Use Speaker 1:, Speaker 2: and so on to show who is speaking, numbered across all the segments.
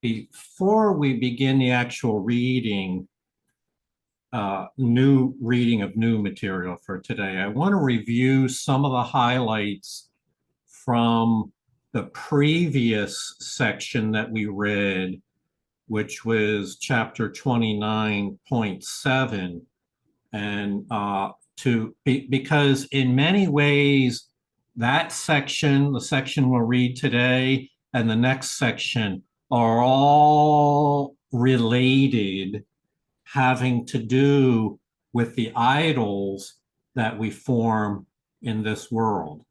Speaker 1: Before we begin the actual new reading of new material for today, I want to review some of the highlights from the previous section that we read, which was chapter 29.7. And because in many ways, that section, the section we'll read today, and the next section are all related, having to do with the idols that we form in this world.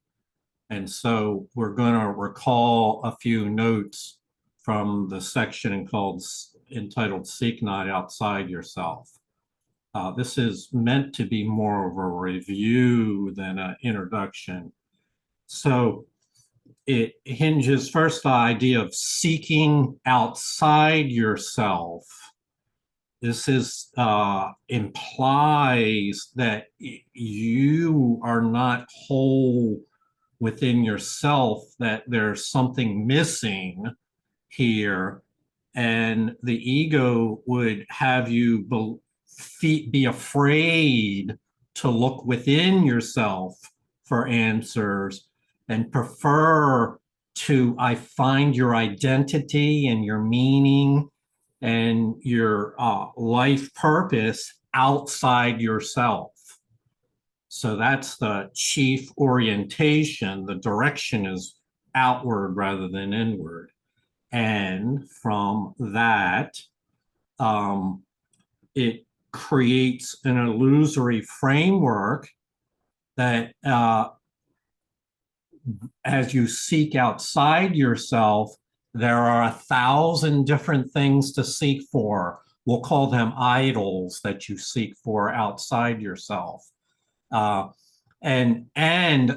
Speaker 1: And so we're going to recall a few notes from the section entitled Seek Not Outside Yourself. This is meant to be more of a review than an introduction. So it hinges first the idea of seeking outside yourself. This implies that you are not whole within yourself, that there's something missing here, and the ego would have you be afraid to look within yourself for answers and prefer to find your identity and your meaning and your life purpose outside yourself. So that's the chief orientation. The direction is outward rather than inward. And from that, it creates an illusory framework that as you seek outside yourself, there are 1,000 different things to seek for. We'll call them idols that you seek for outside yourself. And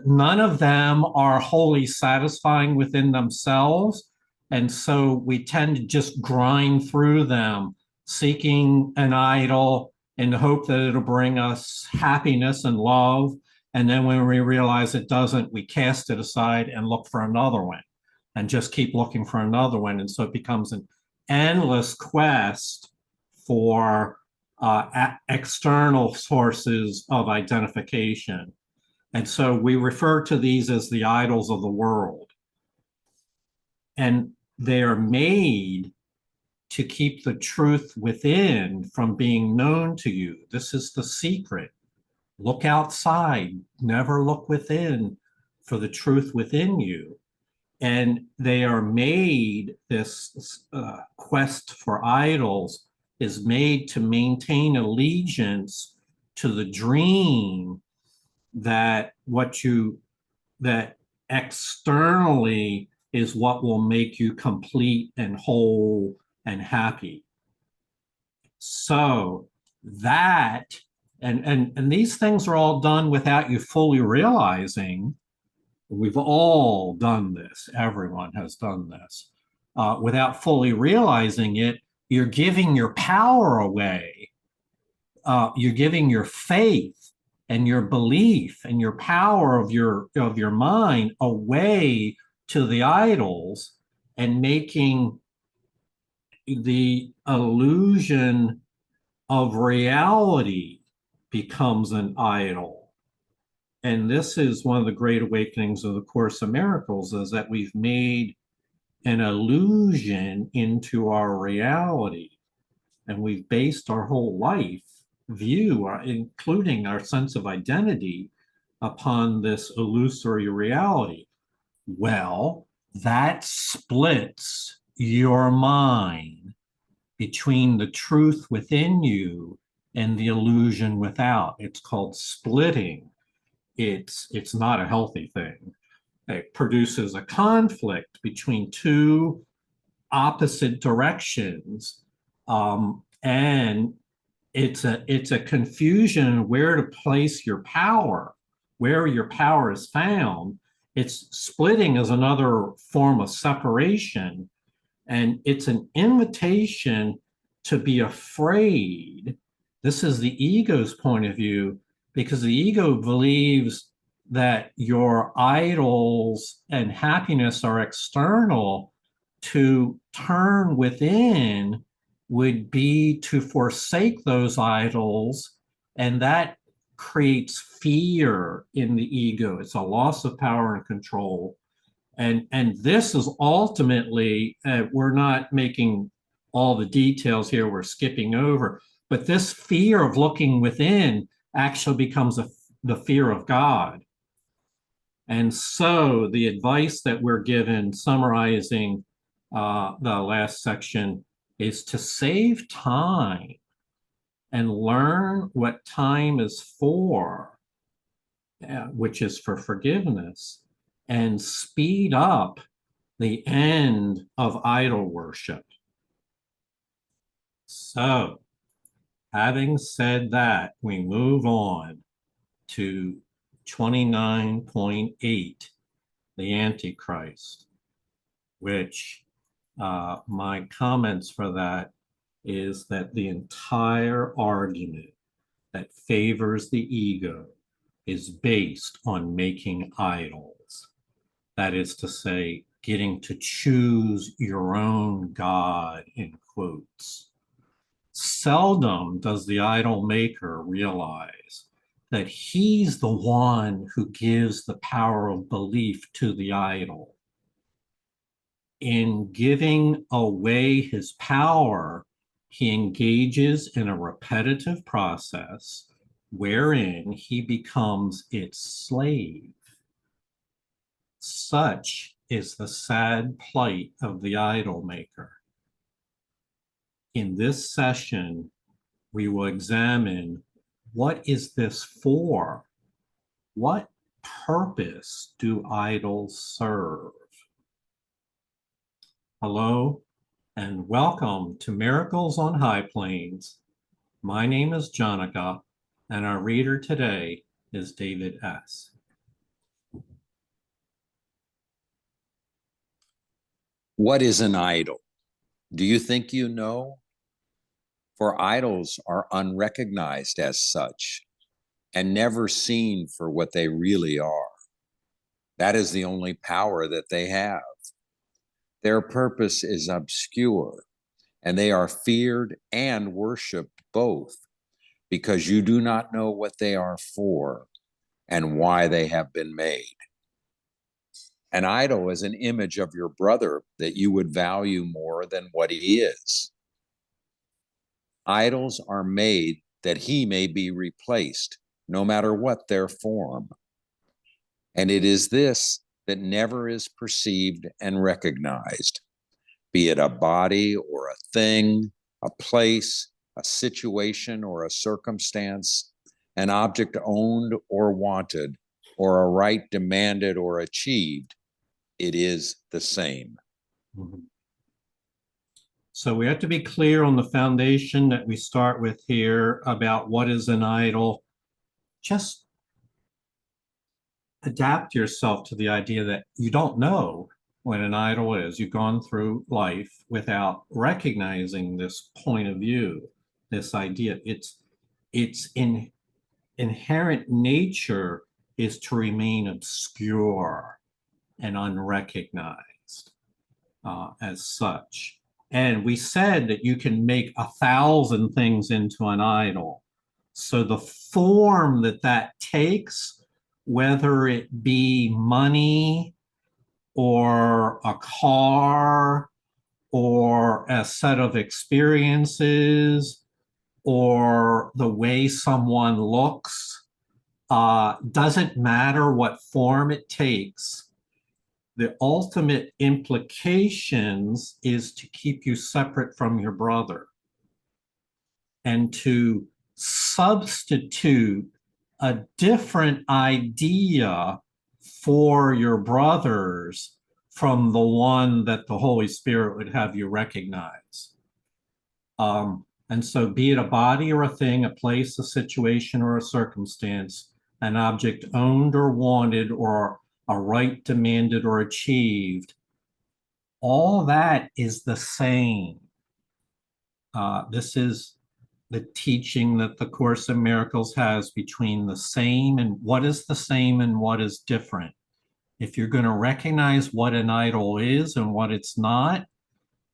Speaker 1: none of them are wholly satisfying within themselves. And so we tend to just grind through them, seeking an idol in the hope that it'll bring us happiness and love. And then when we realize it doesn't, we cast it aside and look for another one and just keep looking for another one. And so it becomes an endless quest for external sources of identification. And so we refer to these as the idols of the world. And they are made to keep the truth within from being known to you. This is the secret. Look outside, never look within for the truth within you. And they are made, this quest for idols is made to maintain allegiance to the dream that that externally is what will make you complete and whole and happy. So that, and these things are all done without you fully realizing. We've all done this. Everyone has done this. Without fully realizing it, you're giving your power away. You're giving your faith and your belief and your power of your mind away to the idols, and making the illusion of reality becomes an idol. And this is one of the great awakenings of the Course of Miracles, is that we've made an illusion into our reality. And we've based our whole life view, including our sense of identity, upon this illusory reality. Well, that splits your mind between the truth within you and the illusion without. It's called splitting. It's not a healthy thing. It produces a conflict between two opposite directions, and it's a confusion where to place your power, where your power is found. It's splitting is another form of separation, and it's an invitation to be afraid. This is the ego's point of view, because the ego believes that your idols and happiness are external to turn within would be to forsake those idols, and that creates fear in the ego. It's a loss of power and control. And this is ultimately, we're not making all the details here, we're skipping over, but this fear of looking within actually becomes the fear of God. And so the advice that we're given, summarizing the last section, is to save time and learn what time is for, which is for forgiveness, and speed up the end of idol worship. So, having said that, we move on to 29.8, The Antichrist, which my comments for that is that the entire argument that favors the ego is based on making idols. That is to say, getting to choose your own God, in quotes. Seldom does the idol maker realize that he's the one who gives the power of belief to the idol. In giving away his power, he engages in a repetitive process wherein he becomes its slave. Such is the sad plight of the idol maker. In this session, we will examine, what is this for? What purpose do idols serve? Hello, and welcome to Miracles on High Plains. My name is Jonica, and our reader today is David S.
Speaker 2: What is an idol? Do you think you know? For idols are unrecognized as such and never seen for what they really are. That is the only power that they have. Their purpose is obscure, and they are feared and worshiped both, because you do not know what they are for and why they have been made. An idol is an image of your brother that you would value more than what he is. Idols are made that he may be replaced, no matter what their form. And it is this that never is perceived and recognized, be it a body or a thing, a place, a situation or a circumstance, an object owned or wanted, or a right demanded or achieved. It is the same.
Speaker 1: Mm-hmm. So we have to be clear on the foundation that we start with here about what is an idol. Just adapt yourself to the idea that you don't know what an idol is. You've gone through life without recognizing this point of view, this idea. Its inherent nature is to remain obscure and unrecognized as such. And we said that you can make 1,000 things into an idol. So the form that takes, whether it be money or a car or a set of experiences or the way someone looks, doesn't matter what form it takes. The ultimate implications is to keep you separate from your brother and to substitute a different idea for your brothers from the one that the Holy Spirit would have you recognize. And so be it a body or a thing, a place, a situation, or a circumstance, an object owned or wanted, or a right demanded or achieved, all that is the same. This is the teaching that the Course in Miracles has between the same and what is the same and what is different. If you're going to recognize what an idol is and what it's not,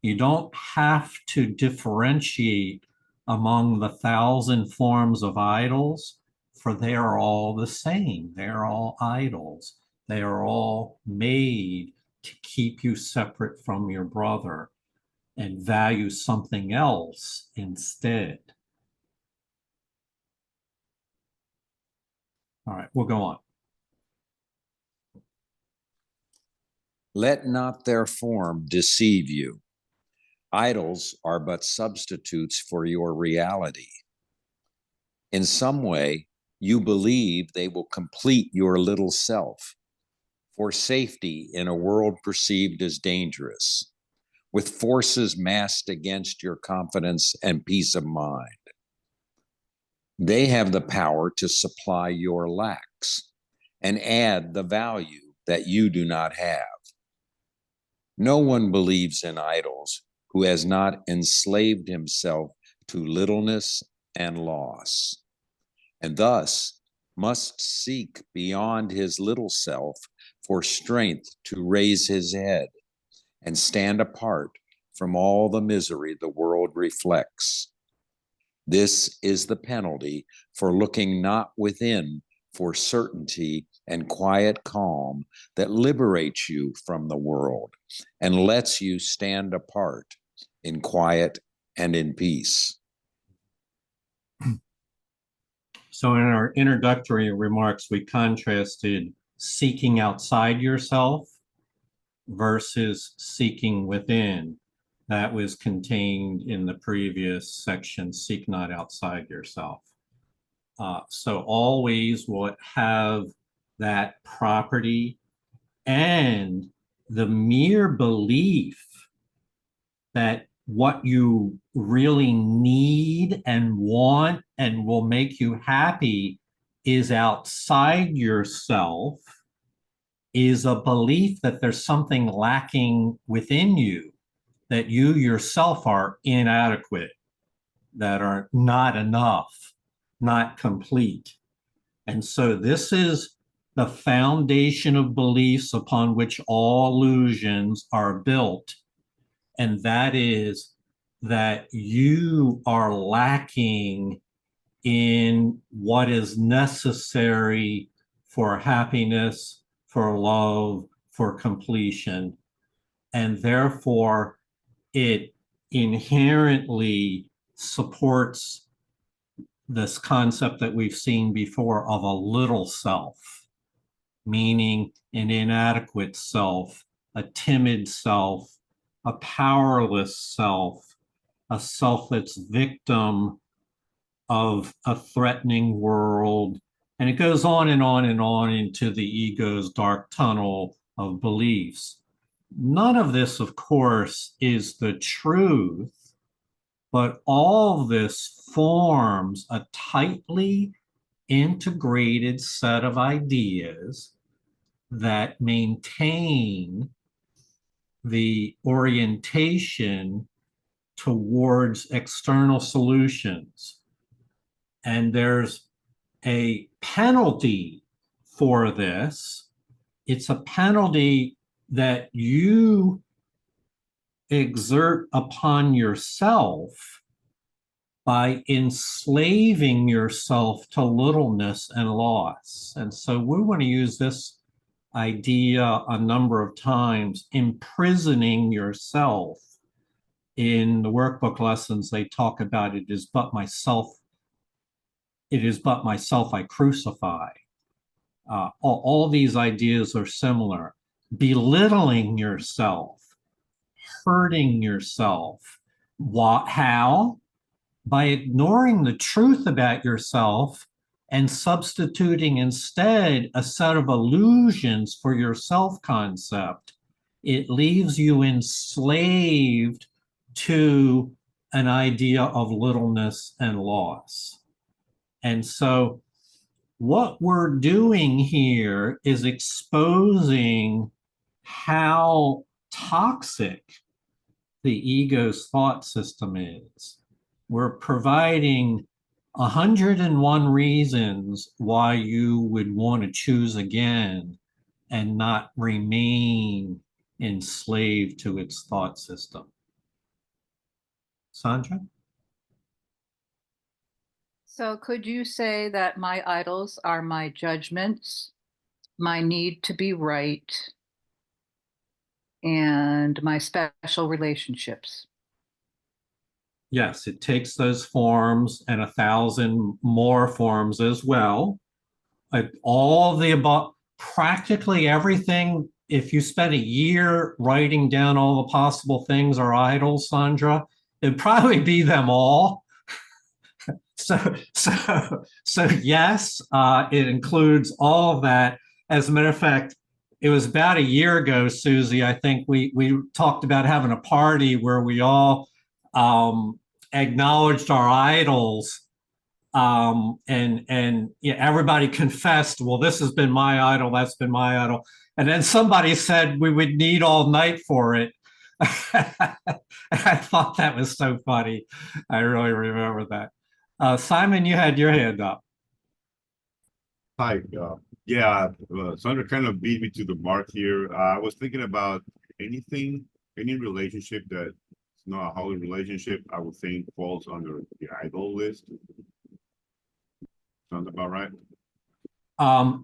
Speaker 1: You don't have to differentiate among the 1,000 forms of idols, for they are all the same. They are all idols. They are all made to keep you separate from your brother and value something else instead. All right, we'll go on.
Speaker 2: Let not their form deceive you. Idols are but substitutes for your reality. In some way, you believe they will complete your little self for safety in a world perceived as dangerous, with forces massed against your confidence and peace of mind. They have the power to supply your lacks and add the value that you do not have. No one believes in idols who has not enslaved himself to littleness and loss, and thus must seek beyond his little self for strength to raise his head and stand apart from all the misery the world reflects. This is the penalty for looking not within for certainty and quiet calm that liberates you from the world and lets you stand apart in quiet and in peace.
Speaker 1: So in our introductory remarks, we contrasted seeking outside yourself versus seeking within. That was contained in the previous section, seek not outside yourself. So always will have that property, and the mere belief that what you really need and want and will make you happy is outside yourself is a belief that there's something lacking within you, that you yourself are inadequate, that are not enough, not complete. And so this is the foundation of beliefs upon which all illusions are built. And that is that you are lacking in what is necessary for happiness, for love, for completion. And therefore, it inherently supports this concept that we've seen before of a little self, meaning an inadequate self, a timid self, a powerless self, a self that's victim of a threatening world. And it goes on and on and on into the ego's dark tunnel of beliefs. None of this, of course, is the truth, but all of this forms a tightly integrated set of ideas that maintain the orientation towards external solutions. And there's a penalty for this. It's a penalty that you exert upon yourself by enslaving yourself to littleness and loss. And so we want to use this idea a number of times, imprisoning yourself. In the workbook lessons, they talk about it is but myself I crucify. All these ideas are similar. Belittling yourself, hurting yourself. How? By ignoring the truth about yourself and substituting instead a set of illusions for your self-concept. It leaves you enslaved to an idea of littleness and loss. And so what we're doing here is exposing how toxic the ego's thought system is. We're providing 101 reasons why you would want to choose again and not remain enslaved to its thought system. Sandra?
Speaker 3: So could you say that my idols are my judgments, my need to be right, and my special relationships?
Speaker 1: Yes, it takes those forms and 1,000 more forms as well. All of the above, practically everything. If you spent a year writing down all the possible things are idols, Sandra, it'd probably be them all. So yes, it includes all of that. As a matter of fact, it was about a year ago, Susie. I think we talked about having a party where we all acknowledged our idols, and yeah, everybody confessed. Well, this has been my idol. That's been my idol. And then somebody said we would need all night for it. I thought that was so funny. I really remember that. Simon, you had your hand up.
Speaker 4: Hi, yeah, Sandra kind of beat me to the mark here. I was thinking about anything, any relationship that's not a holy relationship, I would think falls under the idol list. Sounds about right.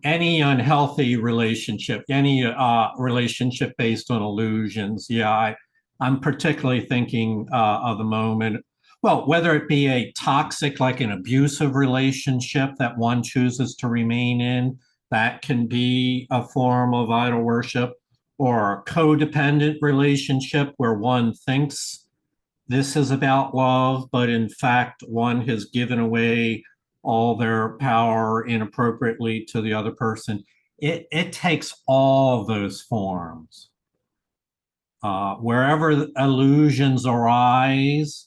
Speaker 1: Any unhealthy relationship, any relationship based on illusions. Yeah, I'm particularly thinking of the moment. Well, whether it be a toxic, like an abusive relationship that one chooses to remain in, that can be a form of idol worship, or a codependent relationship where one thinks this is about love, but in fact, one has given away all their power inappropriately to the other person. It takes all of those forms. Wherever illusions arise,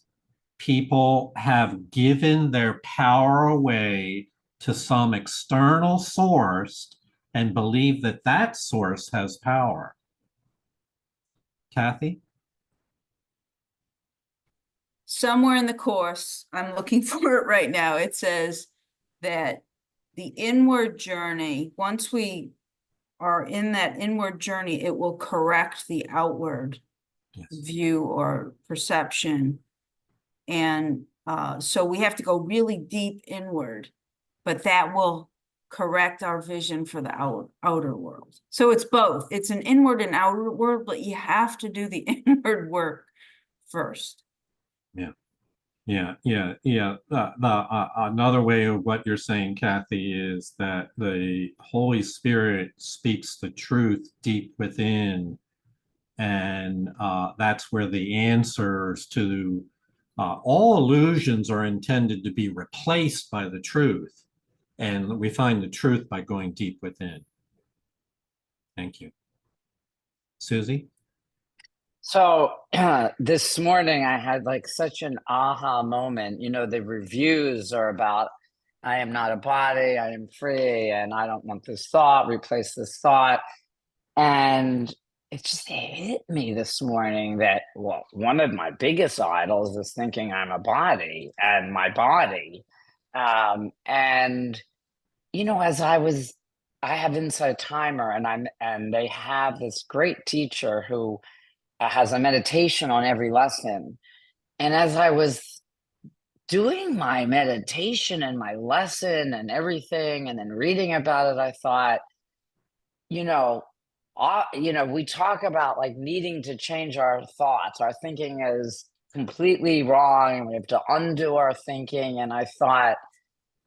Speaker 1: people have given their power away to some external source and believe that that source has power. Kathy?
Speaker 5: Somewhere in the course, I'm looking for it right now, it says that the inward journey, once we are in that inward journey, it will correct the outward
Speaker 1: Yes.
Speaker 5: view or perception. And so we have to go really deep inward, but that will correct our vision for the outer world. So it's both. It's an inward and outer world, but you have to do the inward work first.
Speaker 1: Yeah. Another way of what you're saying, Kathy, is that the Holy Spirit speaks the truth deep within, and that's where the answers to all illusions are intended to be replaced by the truth, and we find the truth by going deep within. Thank you. Susie?
Speaker 6: So this morning I had like such an aha moment. You know, the reviews are about, I am not a body, I am free, and I don't want this thought, replace this thought. And it just hit me this morning that, well, one of my biggest idols is thinking I'm a body and my body. And, you know, I have Insight Timer, and they have this great teacher who has a meditation on every lesson. And as I was doing my meditation and my lesson and everything, and then reading about it, I thought, you know, we talk about like needing to change our thoughts. Our thinking is completely wrong, and we have to undo our thinking. And I thought,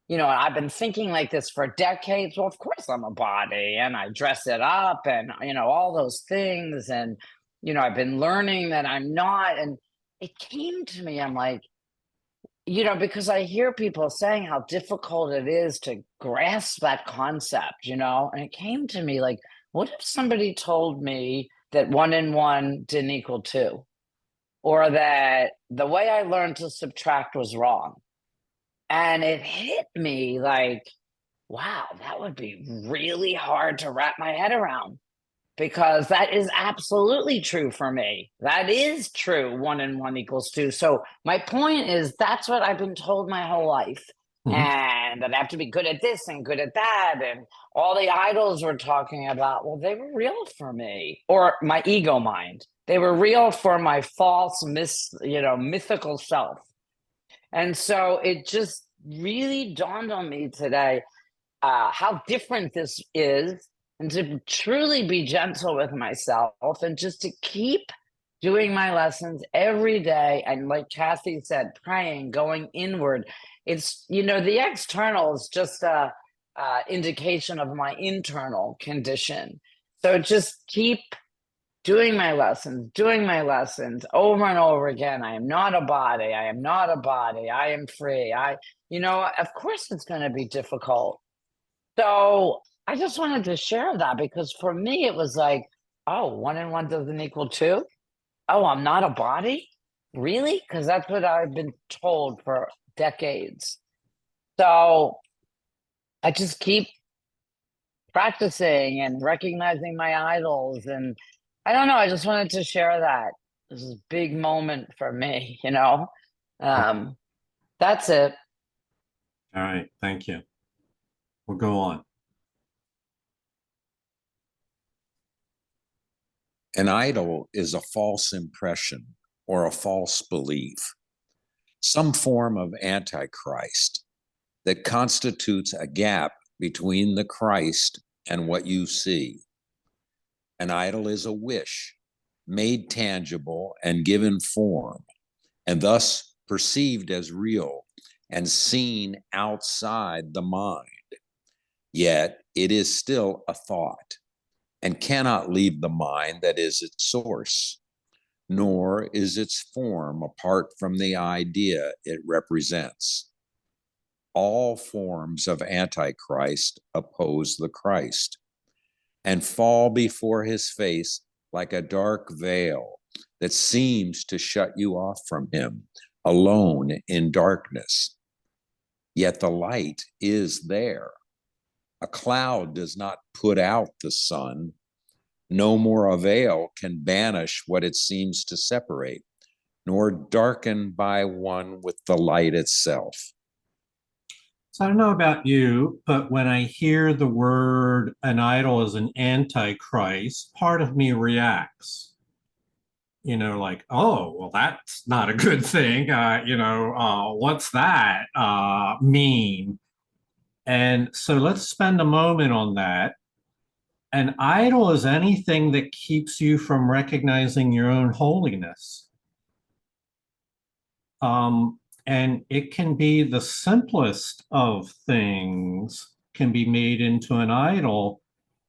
Speaker 6: you know, I've been thinking like this for decades. Well, of course I'm a body, and I dress it up, and, you know, all those things. And, you know, I've been learning that I'm not. And it came to me, I'm like, you know, because I hear people saying how difficult it is to grasp that concept, you know, and it came to me like, what if somebody told me that 1 and 1 didn't equal 2? Or that the way I learned to subtract was wrong? And it hit me like, wow, that would be really hard to wrap my head around, because that is absolutely true for me. That is true. 1 and 1 equals 2. So my point is, that's what I've been told my whole life.
Speaker 1: Mhm.
Speaker 6: And that I have to be good at this and good at that. And all the idols we're talking about, well, they were real for me, or my ego mind. They were real for my false, mythical self. And so it just really dawned on me today how different this is, and to truly be gentle with myself, and just to keep doing my lessons every day. And like Kathy said, praying, going inward. It's, the external is just a indication of my internal condition. So just keep doing my lessons over and over again. I am not a body. I am not a body. I am free. Of course it's going to be difficult. So I just wanted to share that, because for me, it was like, oh, 1 and 1 doesn't equal 2. Oh, I'm not a body? Really? Because that's what I've been told for decades. So I just keep practicing and recognizing my idols. And I don't know, I just wanted to share that. This is a big moment for me, That's it.
Speaker 1: All right, thank you. We'll go on.
Speaker 2: An idol is a false impression or a false belief, some form of antichrist that constitutes a gap between the Christ and what you see. An idol is a wish made tangible and given form, and thus perceived as real and seen outside the mind. Yet it is still a thought and cannot leave the mind that is its source, nor is its form apart from the idea it represents. All forms of Antichrist oppose the Christ and fall before his face like a dark veil that seems to shut you off from him, alone in darkness. Yet the light is there. A cloud does not put out the sun. No more a veil can banish what it seems to separate, nor darken by one with the light itself.
Speaker 1: So I don't know about you, but when I hear the word an idol is an antichrist, part of me reacts. Like, oh, well, that's not a good thing. What's that mean? And so let's spend a moment on that. An idol is anything that keeps you from recognizing your own holiness. And it can be the simplest of things can be made into an idol.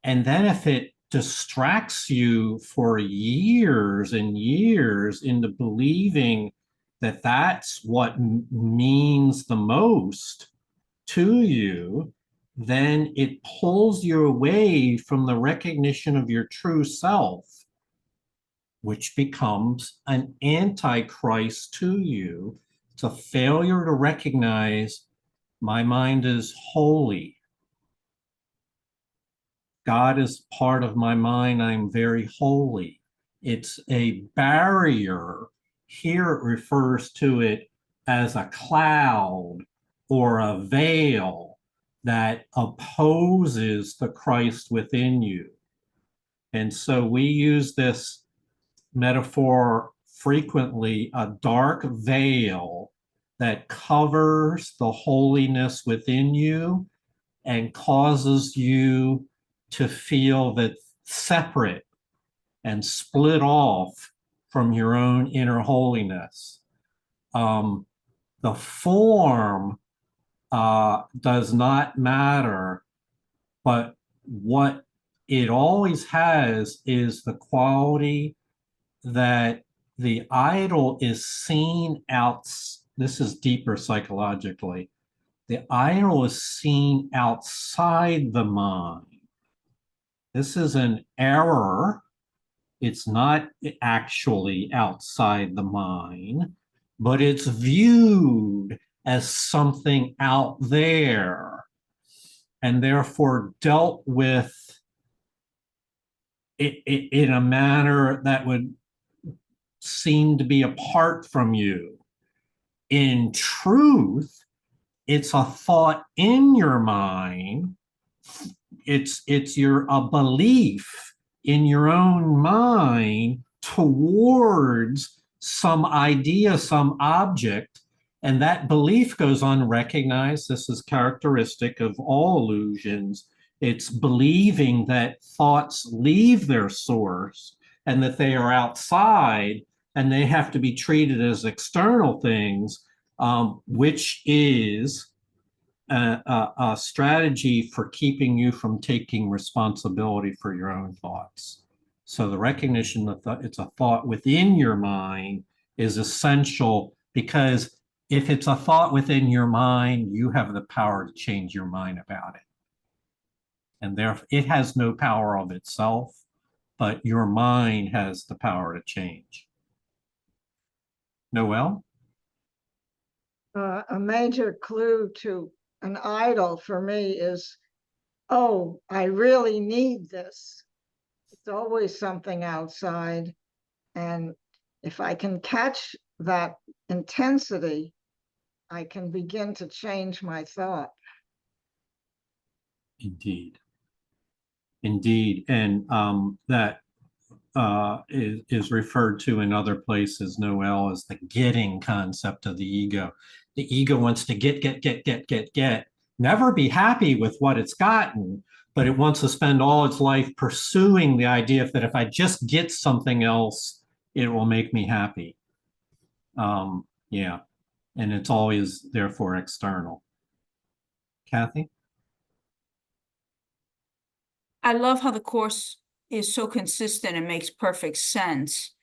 Speaker 1: And then if it distracts you for years and years into believing that that's what means the most to you, then it pulls you away from the recognition of your true self, which becomes an antichrist to you. It's a failure to recognize my mind is holy. God is part of my mind. I'm very holy. It's a barrier. Here it refers to it as a cloud or a veil that opposes the Christ within you. And so we use this metaphor frequently, a dark veil that covers the holiness within you and causes you to feel that separate and split off from your own inner holiness. The form does not matter, but what it always has is the quality that the idol is seen out. This is deeper psychologically. The idol is seen outside the mind. This is an error. It's not actually outside the mind, but it's viewed as something out there, and therefore dealt with in a manner that would seem to be apart from you. In truth, it's a thought in your mind. It's a belief in your own mind towards some idea, some object, and that belief goes unrecognized. This is characteristic of all illusions. It's believing that thoughts leave their source and that they are outside and they have to be treated as external things, which is a strategy for keeping you from taking responsibility for your own thoughts. So the recognition that it's a thought within your mind is essential, because if it's a thought within your mind, you have the power to change your mind about it. And therefore, it has no power of itself, but your mind has the power to change. Noel?
Speaker 7: A major clue to an idol for me is, oh, I really need this. It's always something outside. And if I can catch that intensity, I can begin to change my thought.
Speaker 1: Indeed. Indeed. And that is referred to in other places, Noel, as the getting concept of the ego. The ego wants to get, never be happy with what it's gotten, but it wants to spend all its life pursuing the idea that if I just get something else, it will make me happy. Yeah, and it's always therefore external. Kathy?
Speaker 5: I love how the Course is so consistent and makes perfect sense,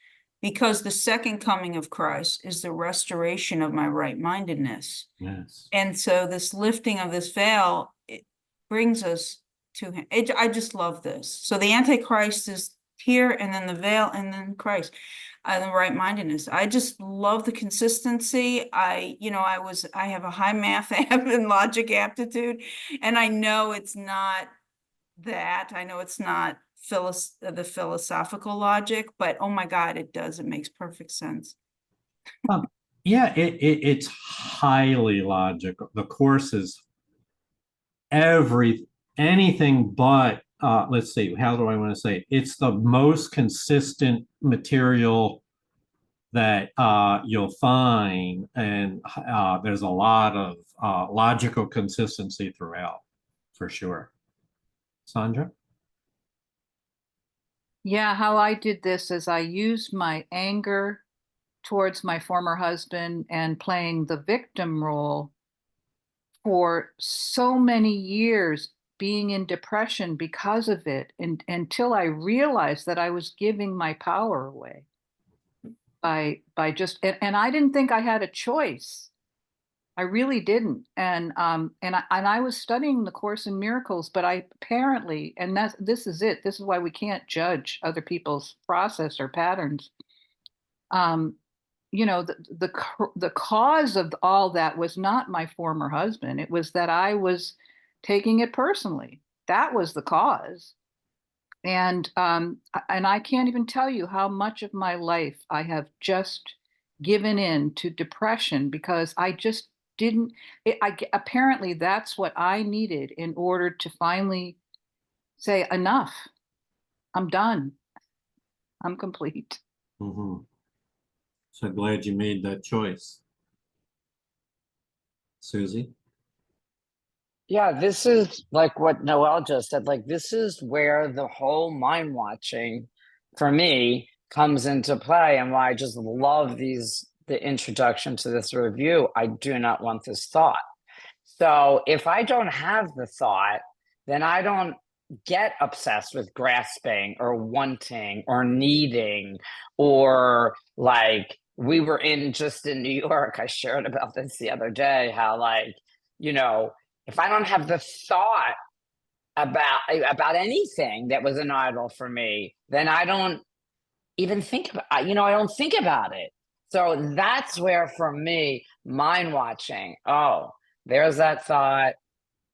Speaker 5: because the second coming of Christ is the restoration of my right-mindedness.
Speaker 1: Yes.
Speaker 5: And so this lifting of this veil, it brings us to him. I just love this. So the Antichrist is here, and then the veil, and then Christ, and the right-mindedness. I just love the consistency. I have a high math and logic aptitude, and I know it's not that. I know it's not the philosophical logic, but oh my God, it does. It makes perfect sense.
Speaker 1: Yeah, it's highly logical. The Course is anything but, let's see, how do I want to say it? It's the most consistent material that you'll find, and there's a lot of logical consistency throughout, for sure. Sandra?
Speaker 3: Yeah, how I did this is I used my anger towards my former husband and playing the victim role for so many years, being in depression because of it, and until I realized that I was giving my power away by just, and I didn't think I had a choice. I really didn't. And I was studying the Course in Miracles, but I apparently, and this is it. This is why we can't judge other people's process or patterns. The cause of all that was not my former husband. It was that I was taking it personally. That was the cause. And I can't even tell you how much of my life I have just given in to depression, because I just didn't. Apparently that's what I needed in order to finally say, enough. I'm done. I'm complete.
Speaker 1: Mm-hmm. So glad you made that choice. Susie?
Speaker 6: Yeah, this is like what Noel just said. Like, this is where the whole mind watching for me comes into play, and why I just love the introduction to this review. I do not want this thought. So if I don't have the thought, then I don't get obsessed with grasping or wanting or needing, or like we were just in New York. I shared about this the other day, how if I don't have the thought about anything that was an idol for me, then I don't even think about, I don't think about it. So that's where, for me, mind watching, oh, there's that thought.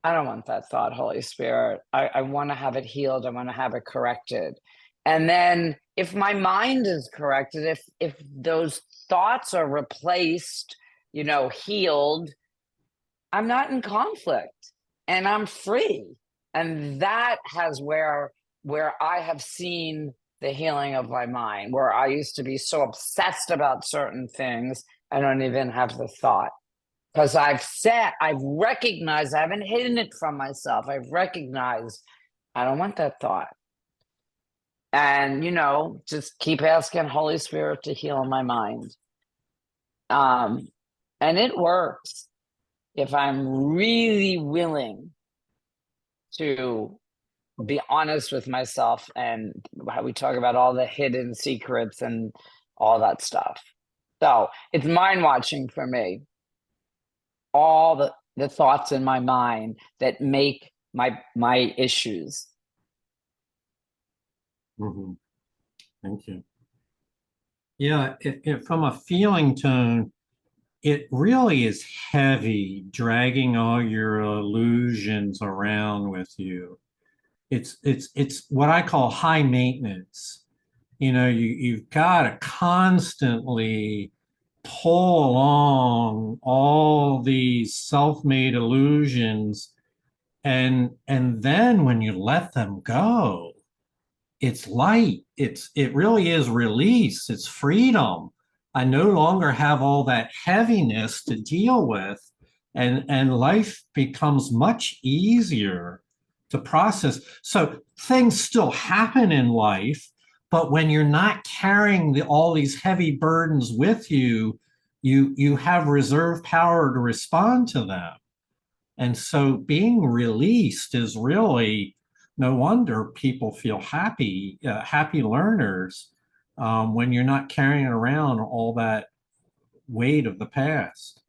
Speaker 6: I don't want that thought, Holy Spirit. I want to have it healed. I want to have it corrected. And then if my mind is corrected, if those thoughts are replaced, healed, I'm not in conflict and I'm free. And that has where I have seen the healing of my mind, where I used to be so obsessed about certain things, I don't even have the thought. Because I've recognized, I haven't hidden it from myself. I've recognized I don't want that thought. And, just keep asking Holy Spirit to heal my mind. And it works if I'm really willing to be honest with myself, and how we talk about all the hidden secrets and all that stuff. So it's mind watching for me. All the thoughts in my mind that make my issues.
Speaker 1: Mhm. Thank you. Yeah, from a feeling tone, it really is heavy, dragging all your illusions around with you. It's what I call high maintenance. You've got to constantly pull along all these self-made illusions, and then when you let them go, it's light. It really is release. It's freedom. I no longer have all that heaviness to deal with, and life becomes much easier to process. So things still happen in life, but when you're not carrying all these heavy burdens with you, you have reserve power to respond to them. And so being released is really, no wonder people feel happy, happy learners, when you're not carrying around all that weight of the past.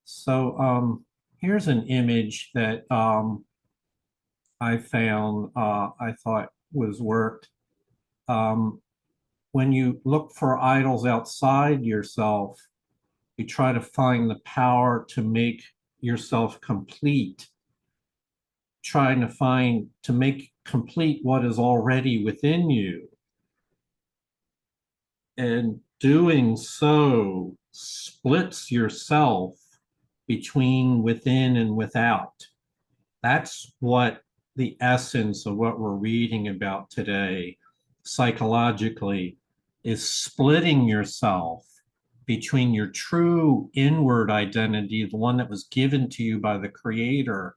Speaker 1: So here's an image that I found, I thought was worked. When you look for idols outside yourself, you try to find the power to make yourself complete, trying to make complete what is already within you. And doing so splits yourself between within and without. That's what the essence of what we're reading about today, psychologically, is splitting yourself between your true inward identity, the one that was given to you by the Creator,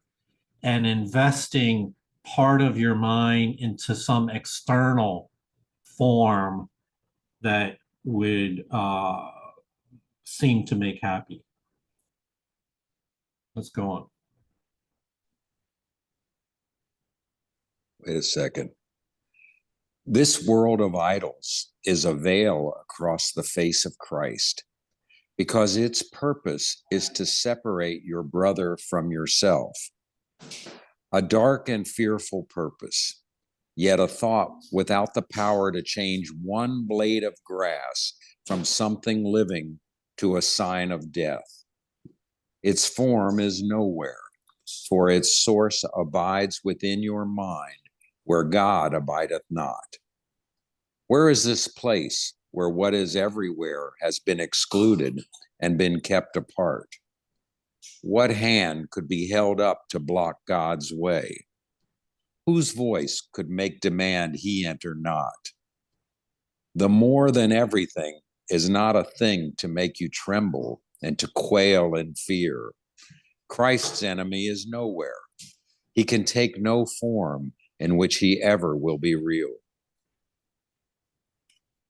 Speaker 1: and investing part of your mind into some external form that would seem to make happy. Let's go on.
Speaker 2: Wait a second. This world of idols is a veil across the face of Christ, because its purpose is to separate your brother from yourself. A dark and fearful purpose, yet a thought without the power to change one blade of grass from something living to a sign of death. Its form is nowhere, for its source abides within your mind, where God abideth not. Where is this place where what is everywhere has been excluded and been kept apart? What hand could be held up to block God's way? Whose voice could make demand he enter not? The more than everything is not a thing to make you tremble and to quail in fear. Christ's enemy is nowhere. He can take no form in which he ever will be real.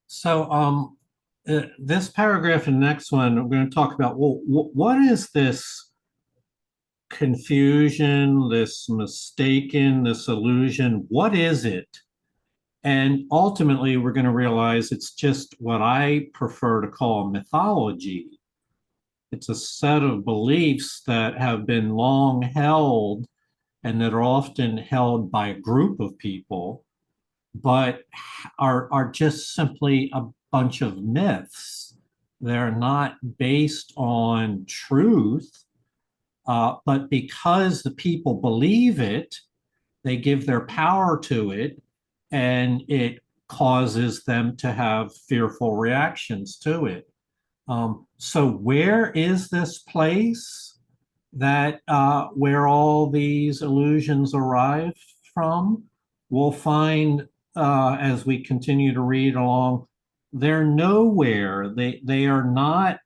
Speaker 1: So this paragraph and the next one, we're going to talk about, well, what is this confusion, this mistaken, this illusion? What is it? And ultimately, we're going to realize it's just what I prefer to call mythology. It's a set of beliefs that have been long held and that are often held by a group of people, but are just simply a bunch of myths. They're not based on truth, but because the people believe it, they give their power to it, and it causes them to have fearful reactions to it. So where is this place that where all these illusions arrive from? we'll find as we continue to read along, they're nowhere. They are not,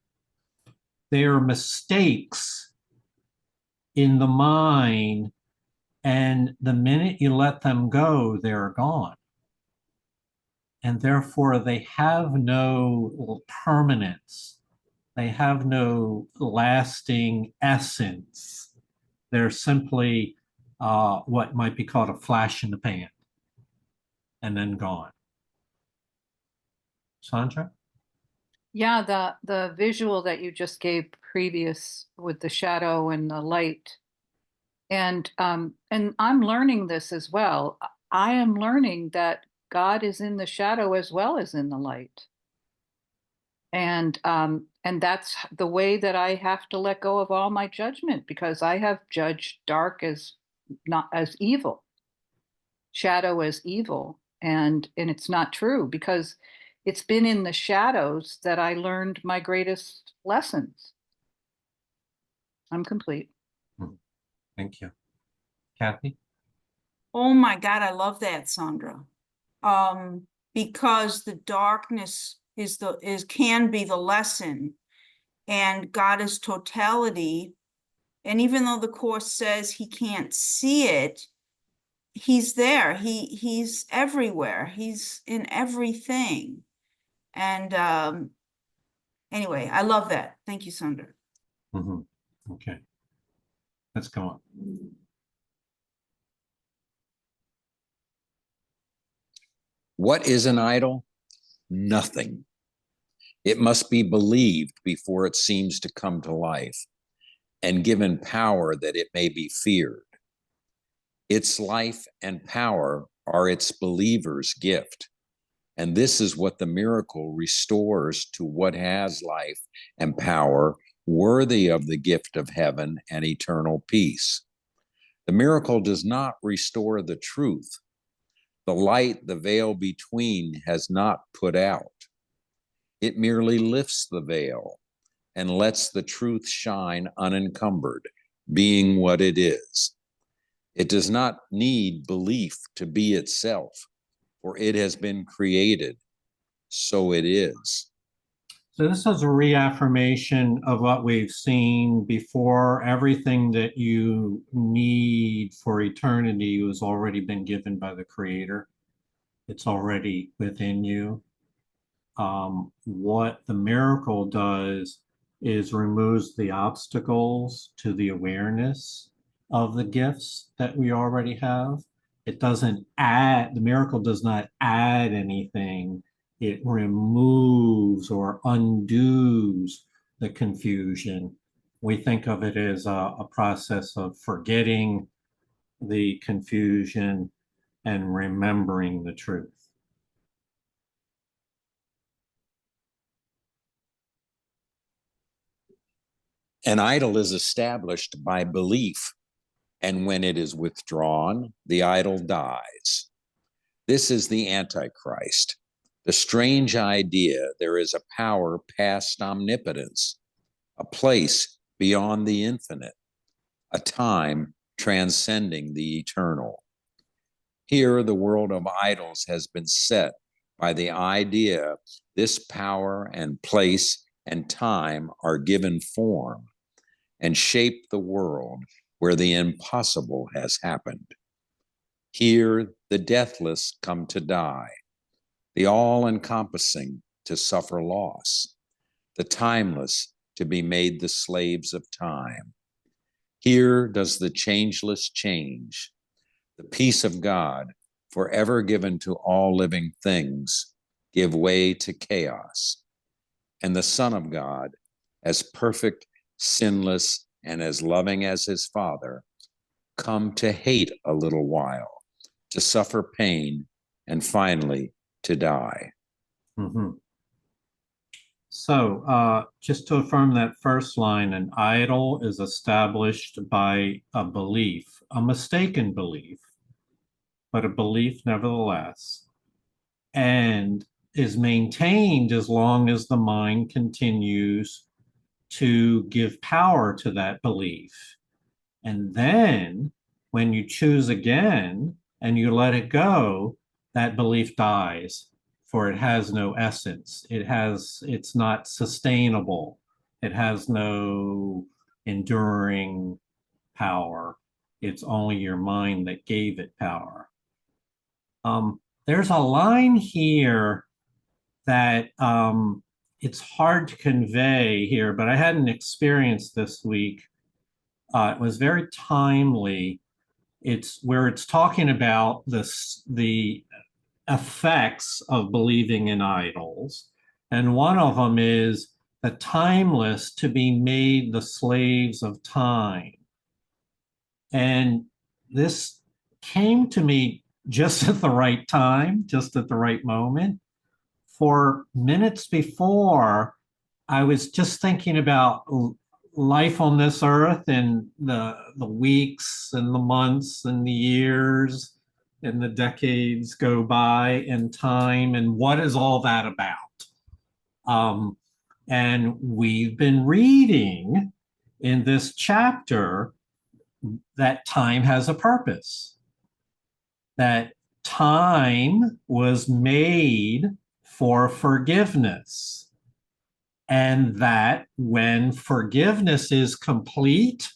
Speaker 1: they are mistakes in the mind. And the minute you let them go, they're gone. And therefore, they have no permanence. They have no lasting essence. They're simply what might be called a flash in the pan and then gone. Sandra?
Speaker 3: Yeah, the visual that you just gave previous with the shadow and the light. And I'm learning this as well. I am learning that God is in the shadow as well as in the light. And that's the way that I have to let go of all my judgment, because I have judged dark as not as evil, shadow as evil, and it's not true, because it's been in the shadows that I learned my greatest lessons. I'm complete.
Speaker 1: Thank you. Kathy?
Speaker 5: Oh my God, I love that, Sandra. Because the darkness can be the lesson, and God is totality. And even though the Course says he can't see it, he's there. He's everywhere. He's in everything. And anyway, I love that. Thank you, Sandra.
Speaker 1: Okay. Let's go on.
Speaker 2: What is an idol? Nothing. It must be believed before it seems to come to life, and given power that it may be feared. Its life and power are its believer's gift, and this is what the miracle restores to what has life and power, worthy of the gift of heaven and eternal peace. The miracle does not restore the truth. The light the veil between has not put out. It merely lifts the veil and lets the truth shine unencumbered, being what it is. It does not need belief to be itself, for it has been created, so it is.
Speaker 1: So this is a reaffirmation of what we've seen before. Everything that you need for eternity has already been given by the Creator. It's already within you. What the miracle does is removes the obstacles to the awareness of the gifts that we already have. It doesn't add, the miracle does not add anything. It removes or undoes the confusion. We think of it as a process of forgetting the confusion and remembering the truth.
Speaker 2: An idol is established by belief, and when it is withdrawn, the idol dies. This is the Antichrist, the strange idea there is a power past omnipotence, a place beyond the infinite, a time transcending the eternal. Here, the world of idols has been set by the idea this power and place and time are given form and shape the world where the impossible has happened. Here, the deathless come to die, the all-encompassing to suffer loss, the timeless to be made the slaves of time. Here does the changeless change, the peace of God, forever given to all living things, give way to chaos. And the Son of God, as perfect, sinless, and as loving as his Father, come to hate a little while, to suffer pain, and finally to die.
Speaker 1: Mm-hmm. So just to affirm that first line, an idol is established by a belief, a mistaken belief, but a belief nevertheless, and is maintained as long as the mind continues to give power to that belief. And then when you choose again and you let it go, that belief dies, for it has no essence. It's not sustainable. It has no enduring power. It's only your mind that gave it power. There's a line here that it's hard to convey here, but I had an experience this week. It was very timely. It's where it's talking about the effects of believing in idols. And one of them is the timeless to be made the slaves of time. And this came to me just at the right time, just at the right moment. For minutes before, I was just thinking about life on this earth and the weeks and the months and the years and the decades go by and time and what is all that about? And we've been reading in this chapter that time has a purpose, that time was made for forgiveness, and that when forgiveness is complete,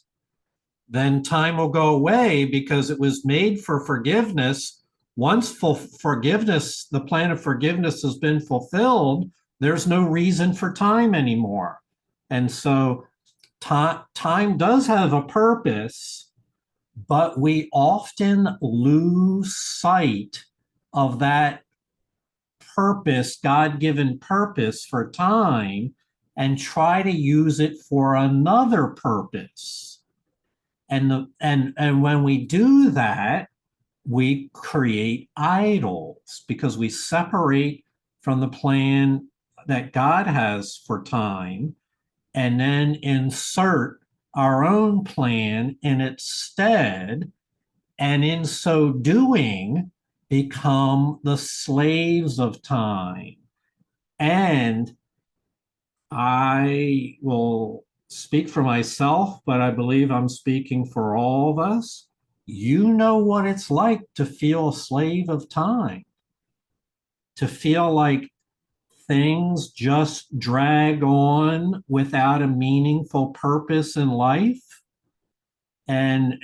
Speaker 1: then time will go away because it was made for forgiveness. Once forgiveness, the plan of forgiveness has been fulfilled, there's no reason for time anymore. And so time does have a purpose, but we often lose sight of that purpose, God-given purpose for time, and try to use it for another purpose. And when we do that, we create idols because we separate from the plan that God has for time and then insert our own plan in its stead, and in so doing, become the slaves of time. And I will speak for myself, but I believe I'm speaking for all of us. You know what it's like to feel a slave of time, to feel like things just drag on without a meaningful purpose in life. And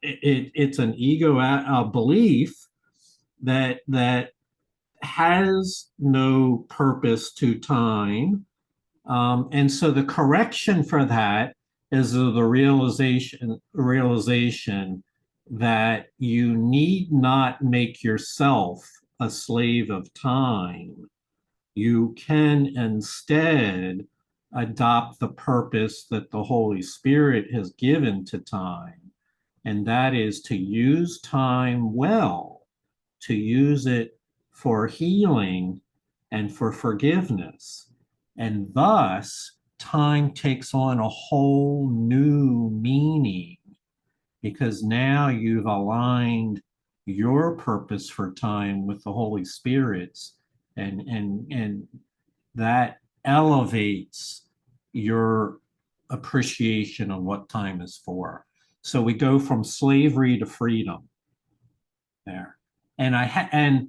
Speaker 1: it's an ego belief that has no purpose to time. And so the correction for that is the realization that you need not make yourself a slave of time. You can instead adopt the purpose that the Holy Spirit has given to time, and that is to use time well, to use it for healing and for forgiveness. And thus, time takes on a whole new meaning because now you've aligned your purpose for time with the Holy Spirit's, and that elevates your appreciation of what time is for. So we go from slavery to freedom there. And and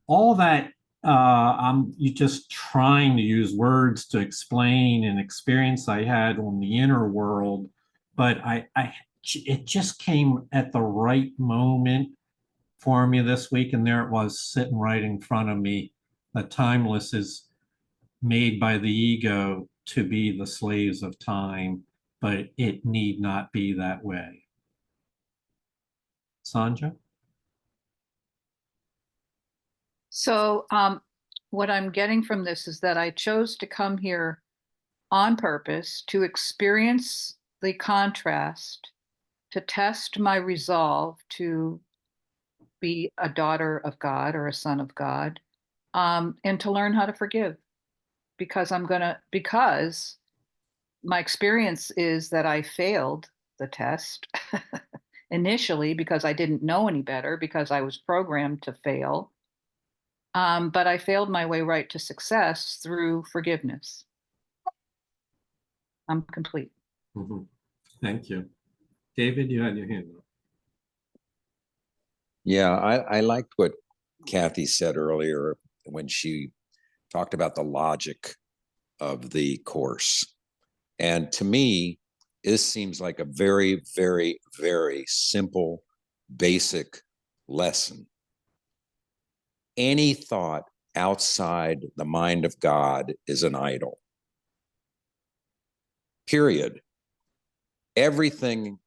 Speaker 1: all that I'm just trying to use words to explain an experience I had on the inner world, but it just came at the right moment for me this week, and there it was sitting right in front of me. The timeless is made by the ego to be the slaves of time, but it need not be that way. Sandra?
Speaker 3: So what I'm getting from this is that I chose to come here on purpose to experience the contrast, to test my resolve to be a daughter of God or a son of God, and to learn how to forgive. Because because my experience is that I failed the test initially because I didn't know any better, because I was programmed to fail. But I failed my way right to success through forgiveness. I'm complete.
Speaker 1: Mm-hmm. Thank you. David, you had your hand up.
Speaker 2: Yeah, I liked what Kathy said earlier when she talked about the logic of the course. And to me, this seems like a very, very, very simple, basic lesson. Any thought outside the mind of God is an idol. Period. Everything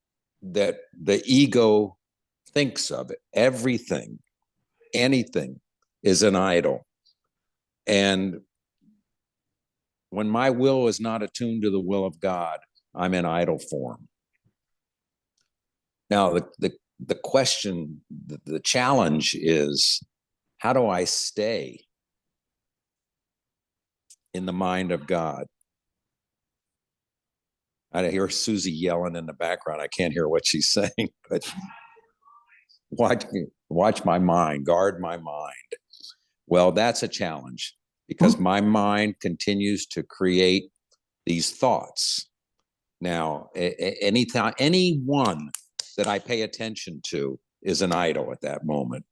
Speaker 2: that the ego thinks of, everything, anything is an idol. And when my will is not attuned to the will of God, I'm in idol form. Now, the question, the challenge is, how do I stay in the mind of God? I hear Susie yelling in the background. I can't hear what she's saying, but watch my mind, guard my mind. Well, that's a challenge because my mind continues to create these thoughts. Now, anytime, anyone that I pay attention to is an idol at that moment,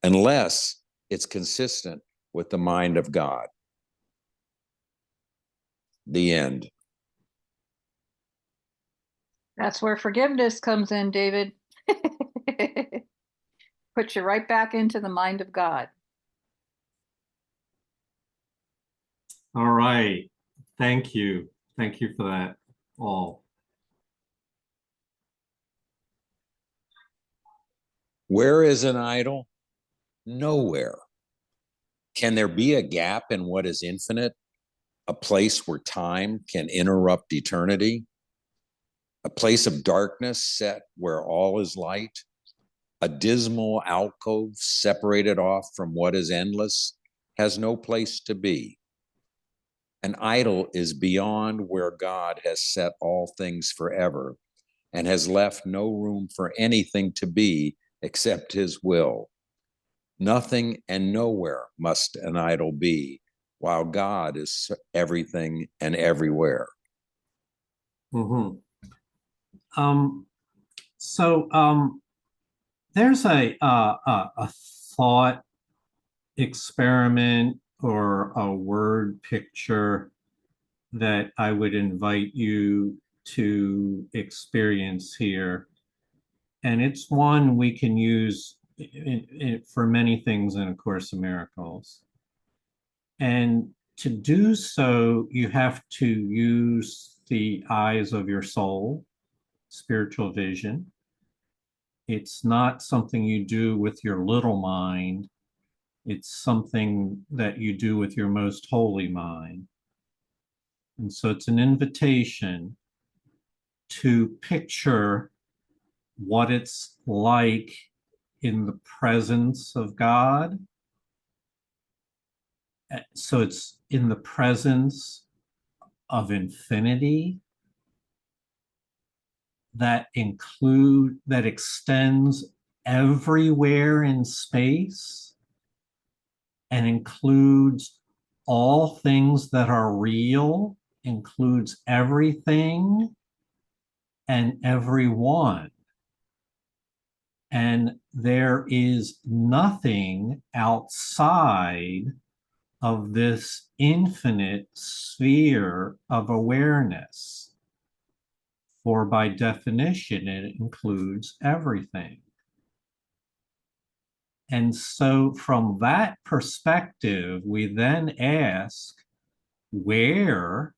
Speaker 2: unless it's consistent with the mind of God. The end.
Speaker 3: That's where forgiveness comes in, David. Puts you right back into the mind of God.
Speaker 1: All right. Thank you. Thank you for that all.
Speaker 2: Where is an idol? Nowhere. Can there be a gap in what is infinite? A place where time can interrupt eternity? A place of darkness set where all is light? A dismal alcove separated off from what is endless has no place to be. An idol is beyond where God has set all things forever and has left no room for anything to be except his will. Nothing and nowhere must an idol be, while God is everything and everywhere.
Speaker 1: Mm-hmm. So there's a thought experiment or a word picture that I would invite you to experience here. And it's one we can use for many things in A Course in Miracles. And to do so, you have to use the eyes of your soul, spiritual vision. It's not something you do with your little mind. It's something that you do with your most holy mind. And so it's an invitation to picture what it's like in the presence of God. So it's in the presence of infinity that extends everywhere in space and includes all things that are real, includes everything and everyone. And there is nothing outside of this infinite sphere of awareness. For by definition, it includes everything. And so from that perspective, we then ask, where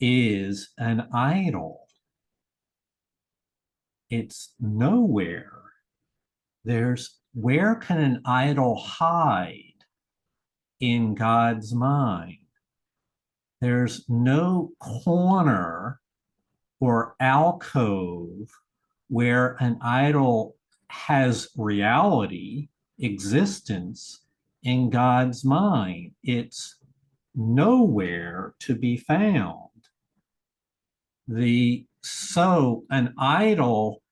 Speaker 1: is an idol? It's nowhere. Where can an idol hide in God's mind? There's no corner or alcove where an idol has reality, existence in God's mind. It's nowhere to be found. So an idol,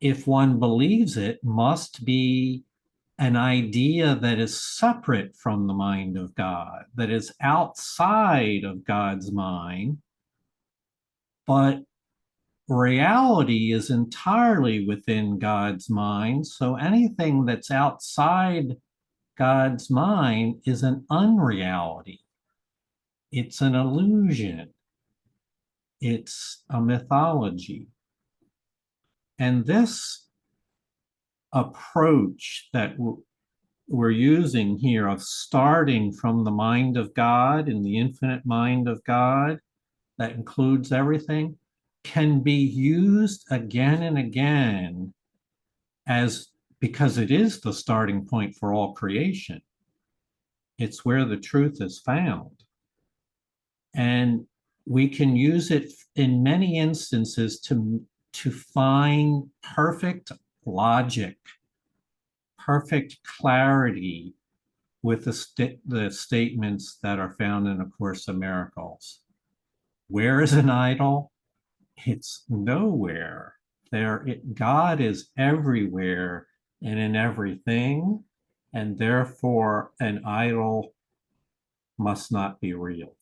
Speaker 1: if one believes it, must be an idea that is separate from the mind of God, that is outside of God's mind, but reality is entirely within God's mind. So anything that's outside God's mind is an unreality. It's an illusion. It's a mythology. And this approach that we're using here of starting from the mind of God and the infinite mind of God that includes everything can be used again and again as because it is the starting point for all creation. It's where the truth is found. And we can use it in many instances to find perfect logic, perfect clarity with the statements that are found in A Course in Miracles. Where is an idol? It's nowhere. God is everywhere and in everything, and therefore an idol must not be real.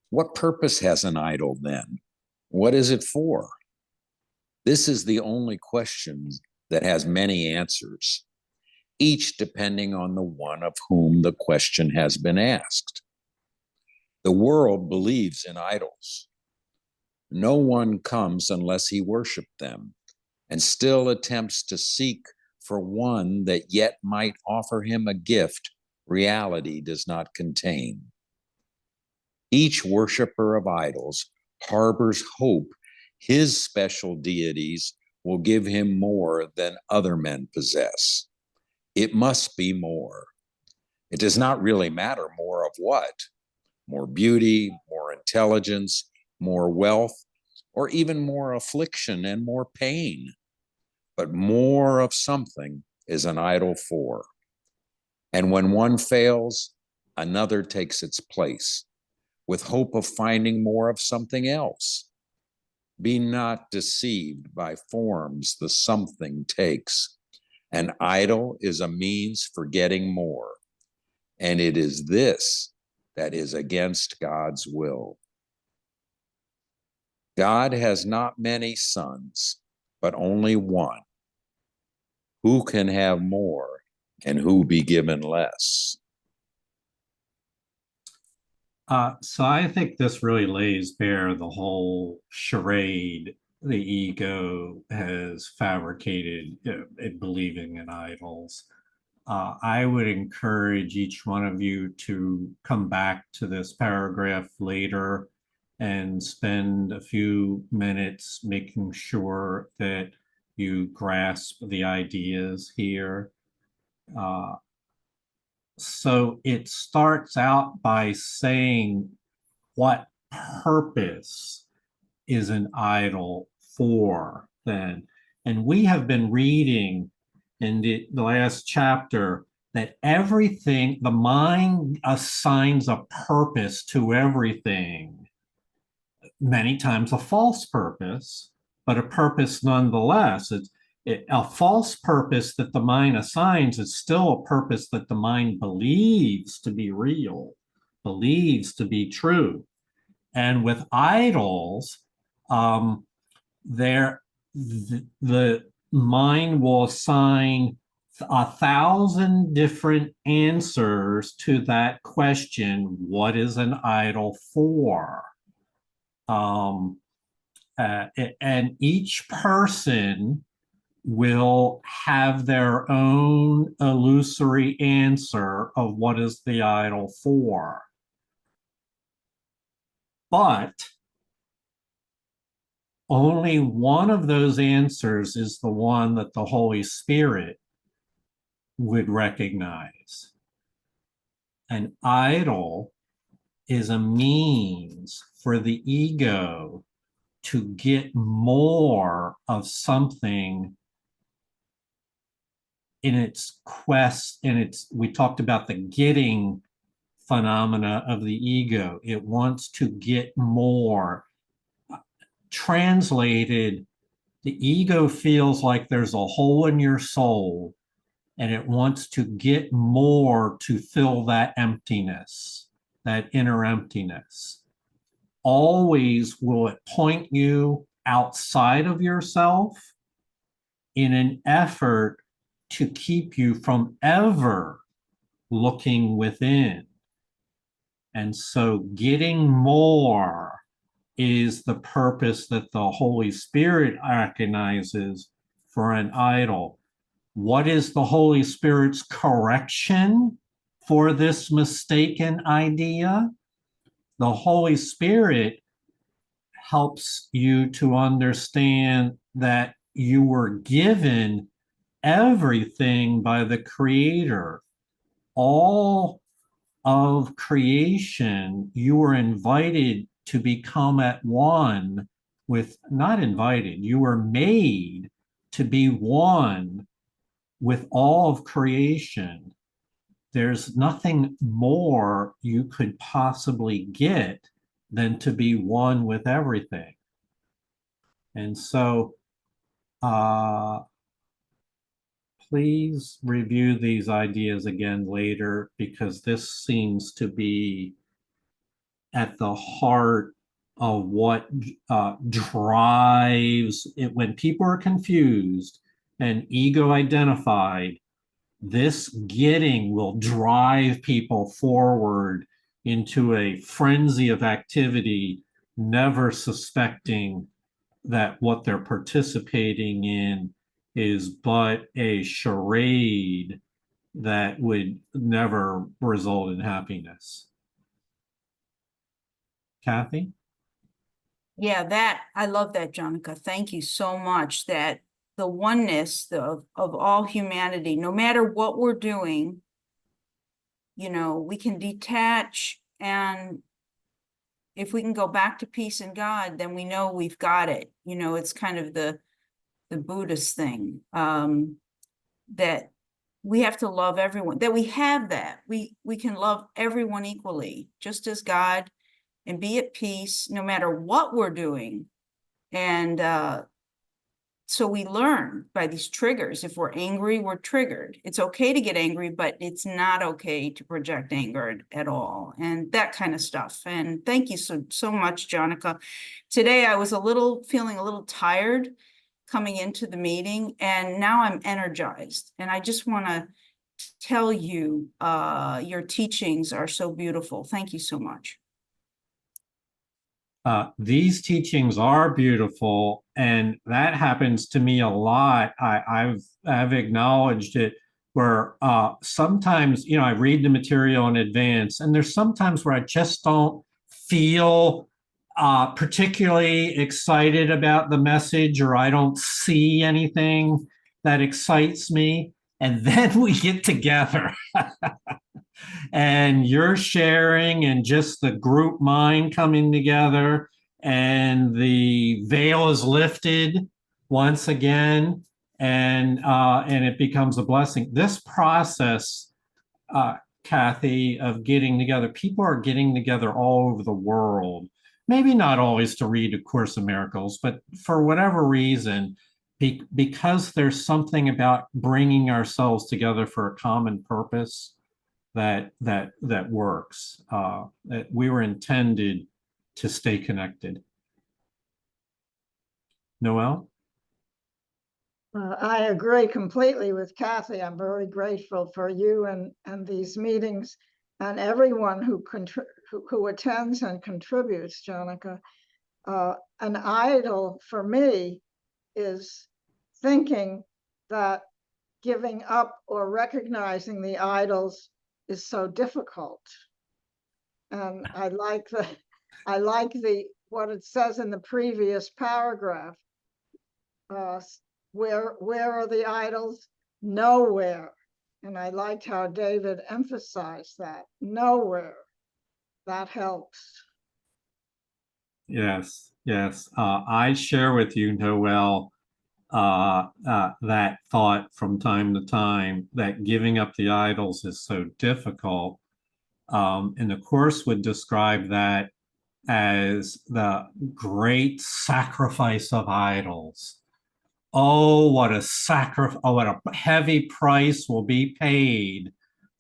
Speaker 2: What purpose has an idol then? What is it for? This is the only question that has many answers, each depending on the one of whom the question has been asked. The world believes in idols. No one comes unless he worshiped them, and still attempts to seek for one that yet might offer him a gift reality does not contain. Each worshiper of idols harbors hope his special deities will give him more than other men possess. It must be more. It does not really matter more of what. More beauty, more intelligence, more wealth, or even more affliction and more pain. But more of something is an idol for. And when one fails, another takes its place, with hope of finding more of something else. Be not deceived by forms the something takes. An idol is a means for getting more, and it is this that is against God's will. God has not many sons, but only one. Who can have more, and who be given less?
Speaker 1: So I think this really lays bare the whole charade the ego has fabricated in believing in idols. I would encourage each one of you to come back to this paragraph later and spend a few minutes making sure that you grasp the ideas here. So it starts out by saying what purpose is an idol for then. And we have been reading in the last chapter that everything, the mind assigns a purpose to everything, many times a false purpose, but a purpose nonetheless. A false purpose that the mind assigns is still a purpose that the mind believes to be real, believes to be true. And with idols, the mind will assign 1,000 different answers to that question, what is an idol for? And each person will have their own illusory answer of what is the idol for. But only one of those answers is the one that the Holy Spirit would recognize. An idol is a means for the ego to get more of something in its quest, we talked about the getting phenomena of the ego. It wants to get more. Translated, the ego feels like there's a hole in your soul and it wants to get more to fill that emptiness. that inner emptiness. Always will it point you outside of yourself in an effort to keep you from ever looking within. And so getting more is the purpose that the Holy Spirit recognizes for an idol. What is the Holy Spirit's correction for this mistaken idea? The Holy Spirit helps you to understand that you were given everything by the Creator. All of creation, you were invited to become at one with, not invited, you were made to be one with all of creation. There's nothing more you could possibly get than to be one with everything. And so please review these ideas again later, because this seems to be at the heart of what drives it. When people are confused and ego identified, this getting will drive people forward into a frenzy of activity, never suspecting that what they're participating in is but a charade that would never result in happiness. Kathy?
Speaker 5: Yeah, I love that, Jonica. Thank you so much. That the oneness of all humanity, no matter what we're doing, we can detach, and if we can go back to peace and God, then we know we've got it. It's kind of the Buddhist thing, that we have to love everyone, that we have that. We can love everyone equally, just as God, and be at peace no matter what we're doing. And so we learn by these triggers. If we're angry, we're triggered. It's okay to get angry, but it's not okay to project anger at all, and that kind of stuff. And thank you so much, Jonica. Today I was feeling a little tired coming into the meeting, and now I'm energized. And I just want to tell you, your teachings are so beautiful. Thank you so much.
Speaker 1: These teachings are beautiful, and that happens to me a lot. I've acknowledged it, where sometimes, I read the material in advance, and there's sometimes where I just don't feel particularly excited about the message, or I don't see anything that excites me. And then we get together and you're sharing, and just the group mind coming together, and the veil is lifted once again, and it becomes a blessing. This process, Kathy, of getting together, people are getting together all over the world, maybe not always to read A Course in Miracles, but for whatever reason, because there's something about bringing ourselves together for a common purpose that works. That we were intended to stay connected. Noel?
Speaker 7: I agree completely with Kathy. I'm very grateful for you and these meetings, and everyone who attends and contributes, Jonica. An idol for me is thinking that giving up or recognizing the idols is so difficult. And I like what it says in the previous paragraph. Where are the idols? Nowhere. And I liked how David emphasized that. Nowhere. That helps.
Speaker 1: Yes. I share with you, Noel, that thought from time to time, that giving up the idols is so difficult. And the Course would describe that as the great sacrifice of idols. Oh, what a heavy price will be paid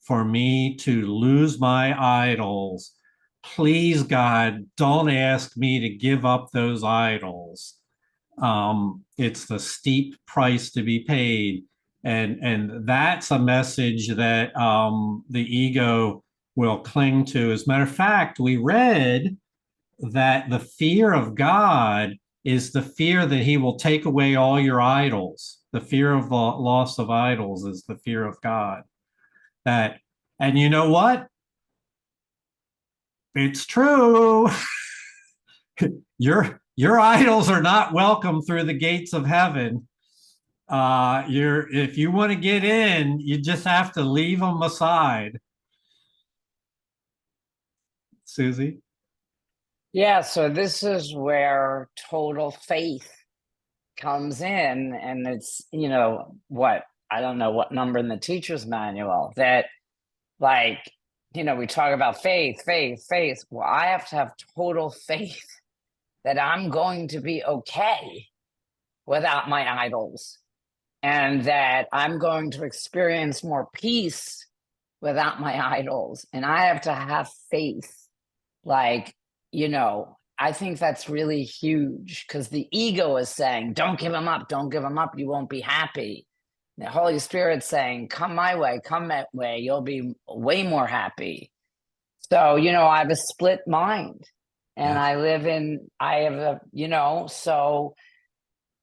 Speaker 1: for me to lose my idols, please, God, don't ask me to give up those idols. It's the steep price to be paid. And that's a message that the ego will cling to. As a matter of fact, we read that the fear of God is the fear that he will take away all your idols. The fear of the loss of idols is the fear of God. That, and you know what? It's true. Your idols are not welcome through the gates of heaven. If you want to get in, you just have to leave them aside. Susie?
Speaker 6: Yeah, so this is where total faith comes in, and it's, you know, what, I don't know what number in the teacher's manual that, like, you know, we talk about faith, faith, faith. Well, I have to have total faith that I'm going to be okay without my idols, and that I'm going to experience more peace without my idols. And I have to have faith. Like, you know, I think that's really huge, because the ego is saying, don't give them up, don't give them up, you won't be happy. The Holy Spirit's saying, come my way, come that way, you'll be way more happy. So, you know, I have a split mind, and
Speaker 1: Yes.
Speaker 6: I have a, you know, so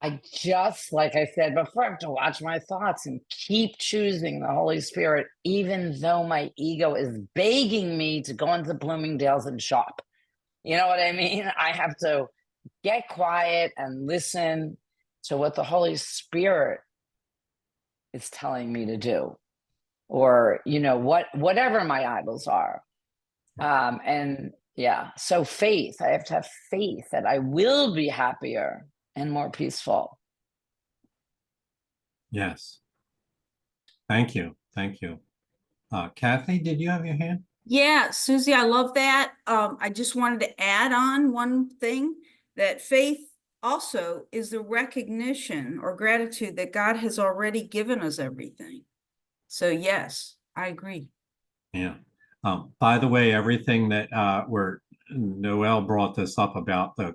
Speaker 6: I just, like I said before, I have to watch my thoughts and keep choosing the Holy Spirit, even though my ego is begging me to go into Bloomingdale's and shop. You know what I mean? I have to get quiet and listen to what the Holy Spirit is telling me to do, or, you know, whatever my idols are. And yeah, so faith, I have to have faith that I will be happier and more peaceful.
Speaker 1: Yes. Thank you. Thank you. Kathy, did you have your hand?
Speaker 5: Yeah, Susie, I love that. I just wanted to add on one thing, that faith also is the recognition or gratitude that God has already given us everything. So yes, I agree.
Speaker 1: Yeah. By the way, everything that where Noel brought this up about the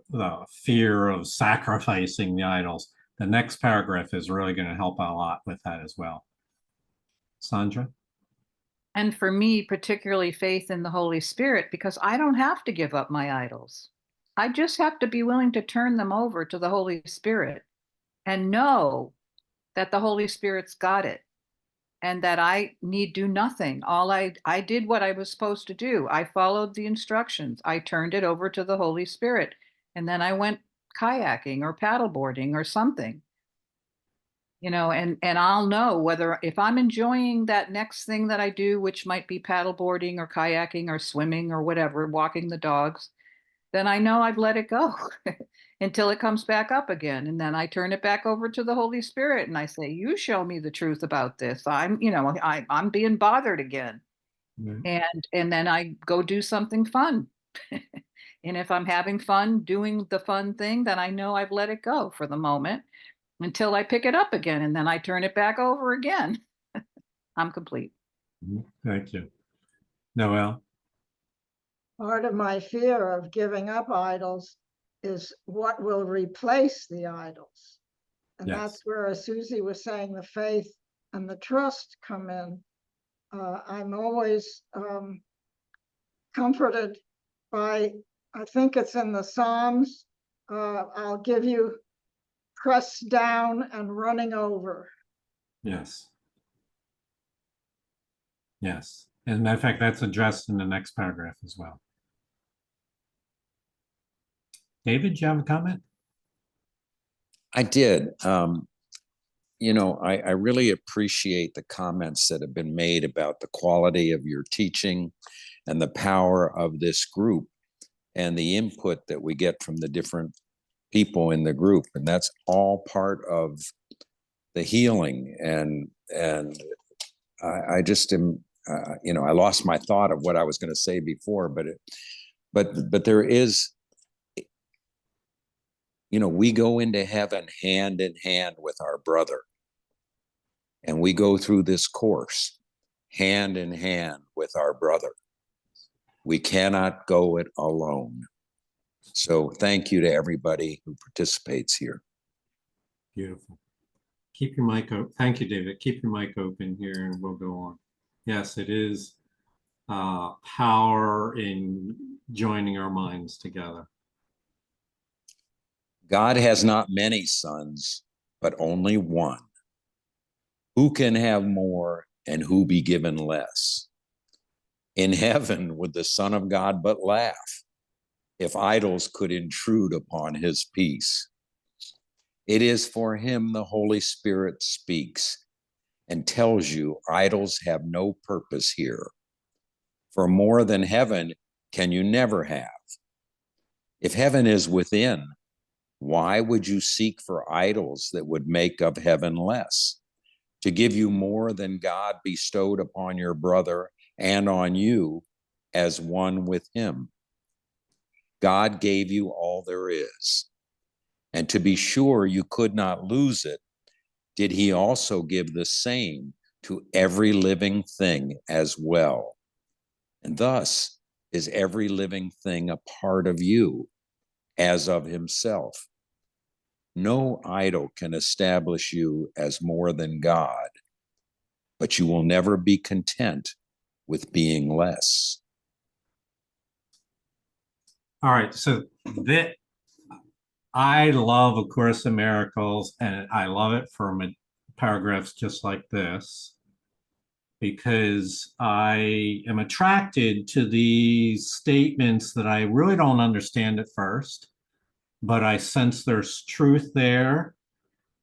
Speaker 1: fear of sacrificing the idols, the next paragraph is really going to help a lot with that as well. Sandra?
Speaker 3: And for me, particularly faith in the Holy Spirit, because I don't have to give up my idols. I just have to be willing to turn them over to the Holy Spirit and know that the Holy Spirit's got it, and that I need do nothing. I did what I was supposed to do. I followed the instructions. I turned it over to the Holy Spirit, and then I went kayaking or paddleboarding or something. You know, and I'll know whether, if I'm enjoying that next thing that I do, which might be paddleboarding or kayaking or swimming or whatever, walking the dogs, then I know I've let it go until it comes back up again. And then I turn it back over to the Holy Spirit and I say, you show me the truth about this. I'm being bothered again.
Speaker 1: Mhm.
Speaker 3: And then I go do something fun. And if I'm having fun doing the fun thing, then I know I've let it go for the moment until I pick it up again, and then I turn it back over again. I'm complete.
Speaker 1: Thank you. Noel?
Speaker 7: Part of my fear of giving up idols is what will replace the idols. And
Speaker 1: Yes.
Speaker 7: that's where, as Susie was saying, the faith and the trust come in. I'm always comforted by, I think it's in the Psalms, I'll give you pressed down and running over.
Speaker 1: Yes. Yes. As a matter of fact, that's addressed in the next paragraph as well. David, do you have a comment?
Speaker 2: I did. You know, I really appreciate the comments that have been made about the quality of your teaching and the power of this group and the input that we get from the different people in the group. And that's all part of the healing. And I just am, you know, I lost my thought of what I was going to say before, but there is, you know, we go into heaven hand in hand with our brother. And we go through this course hand in hand with our brother. We cannot go it alone. So thank you to everybody who participates here.
Speaker 1: Beautiful. Keep your mic open. Thank you, David. Keep your mic open here and we'll go on. Yes, it is power in joining our minds together.
Speaker 2: God has not many sons, but only one. Who can have more and who be given less? In heaven would the Son of God but laugh if idols could intrude upon his peace. It is for him the Holy Spirit speaks and tells you idols have no purpose here. For more than heaven can you never have. If heaven is within, why would you seek for idols that would make of heaven less? To give you more than God bestowed upon your brother and on you as one with him. God gave you all there is. And to be sure you could not lose it, did he also give the same to every living thing as well. And thus is every living thing a part of you, as of himself. No idol can establish you as more than God, but you will never be content with being less.
Speaker 1: All right, so that I love A Course in Miracles, and I love it for paragraphs just like this, because I am attracted to these statements that I really don't understand at first, but I sense there's truth there,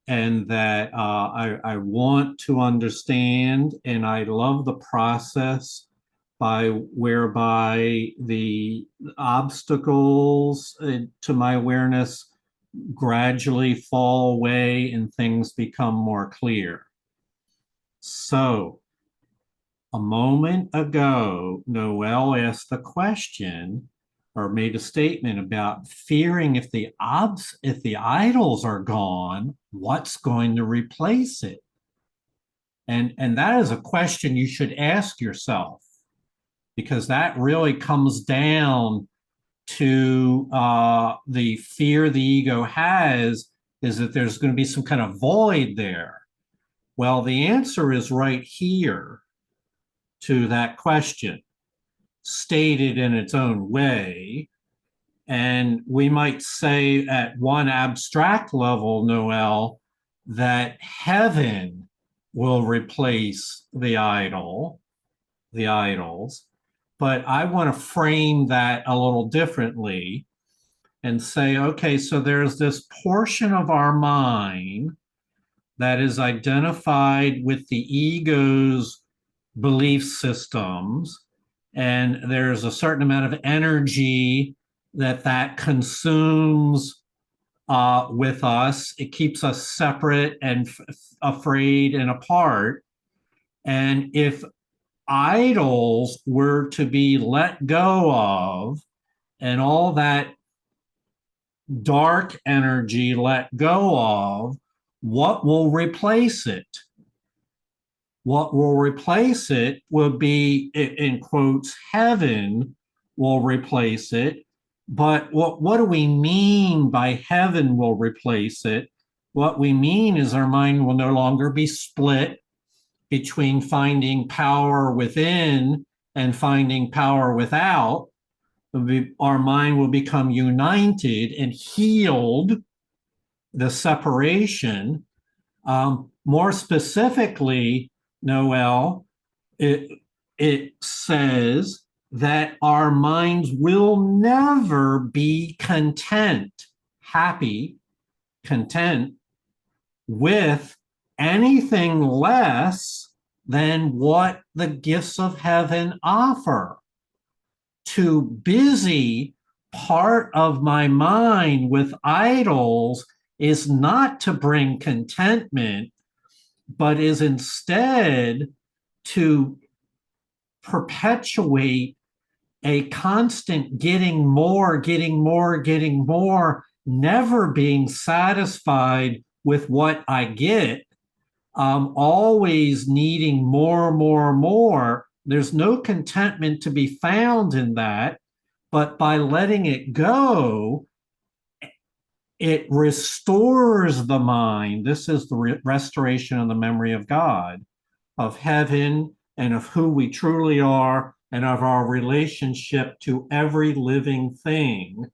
Speaker 1: and that I want to understand, and I love the process whereby the obstacles to my awareness gradually fall away and things become more clear. So a moment ago, Noel asked the question or made a statement about fearing if the idols are gone, what's going to replace it? And that is a question you should ask yourself, because that really comes down to the fear the ego has, is that there's going to be some kind of void there. Well, the answer is right here to that question, stated in its own way. And we might say at one abstract level, Noel, that heaven will replace the idols. But I want to frame that a little differently and say, okay, so there's this portion of our mind that is identified with the ego's belief systems, and there's a certain amount of energy that consumes with us. It keeps us separate and afraid and apart. And if idols were to be let go of, and all that dark energy let go of, what will replace it? What will replace it will be, in quotes, heaven will replace it. But what do we mean by heaven will replace it? What we mean is our mind will no longer be split between finding power within and finding power without. Our mind will become united and healed the separation. More specifically, Noel, it says that our minds will never be happy, content with anything less than what the gifts of heaven offer. To busy part of my mind with idols is not to bring contentment, but is instead to perpetuate a constant getting more, never being satisfied with what I get, always needing more, There's no contentment to be found in that, but by letting it go, it restores the mind. This is the restoration of the memory of God, of heaven, and of who we truly are, and of our relationship to every living thing.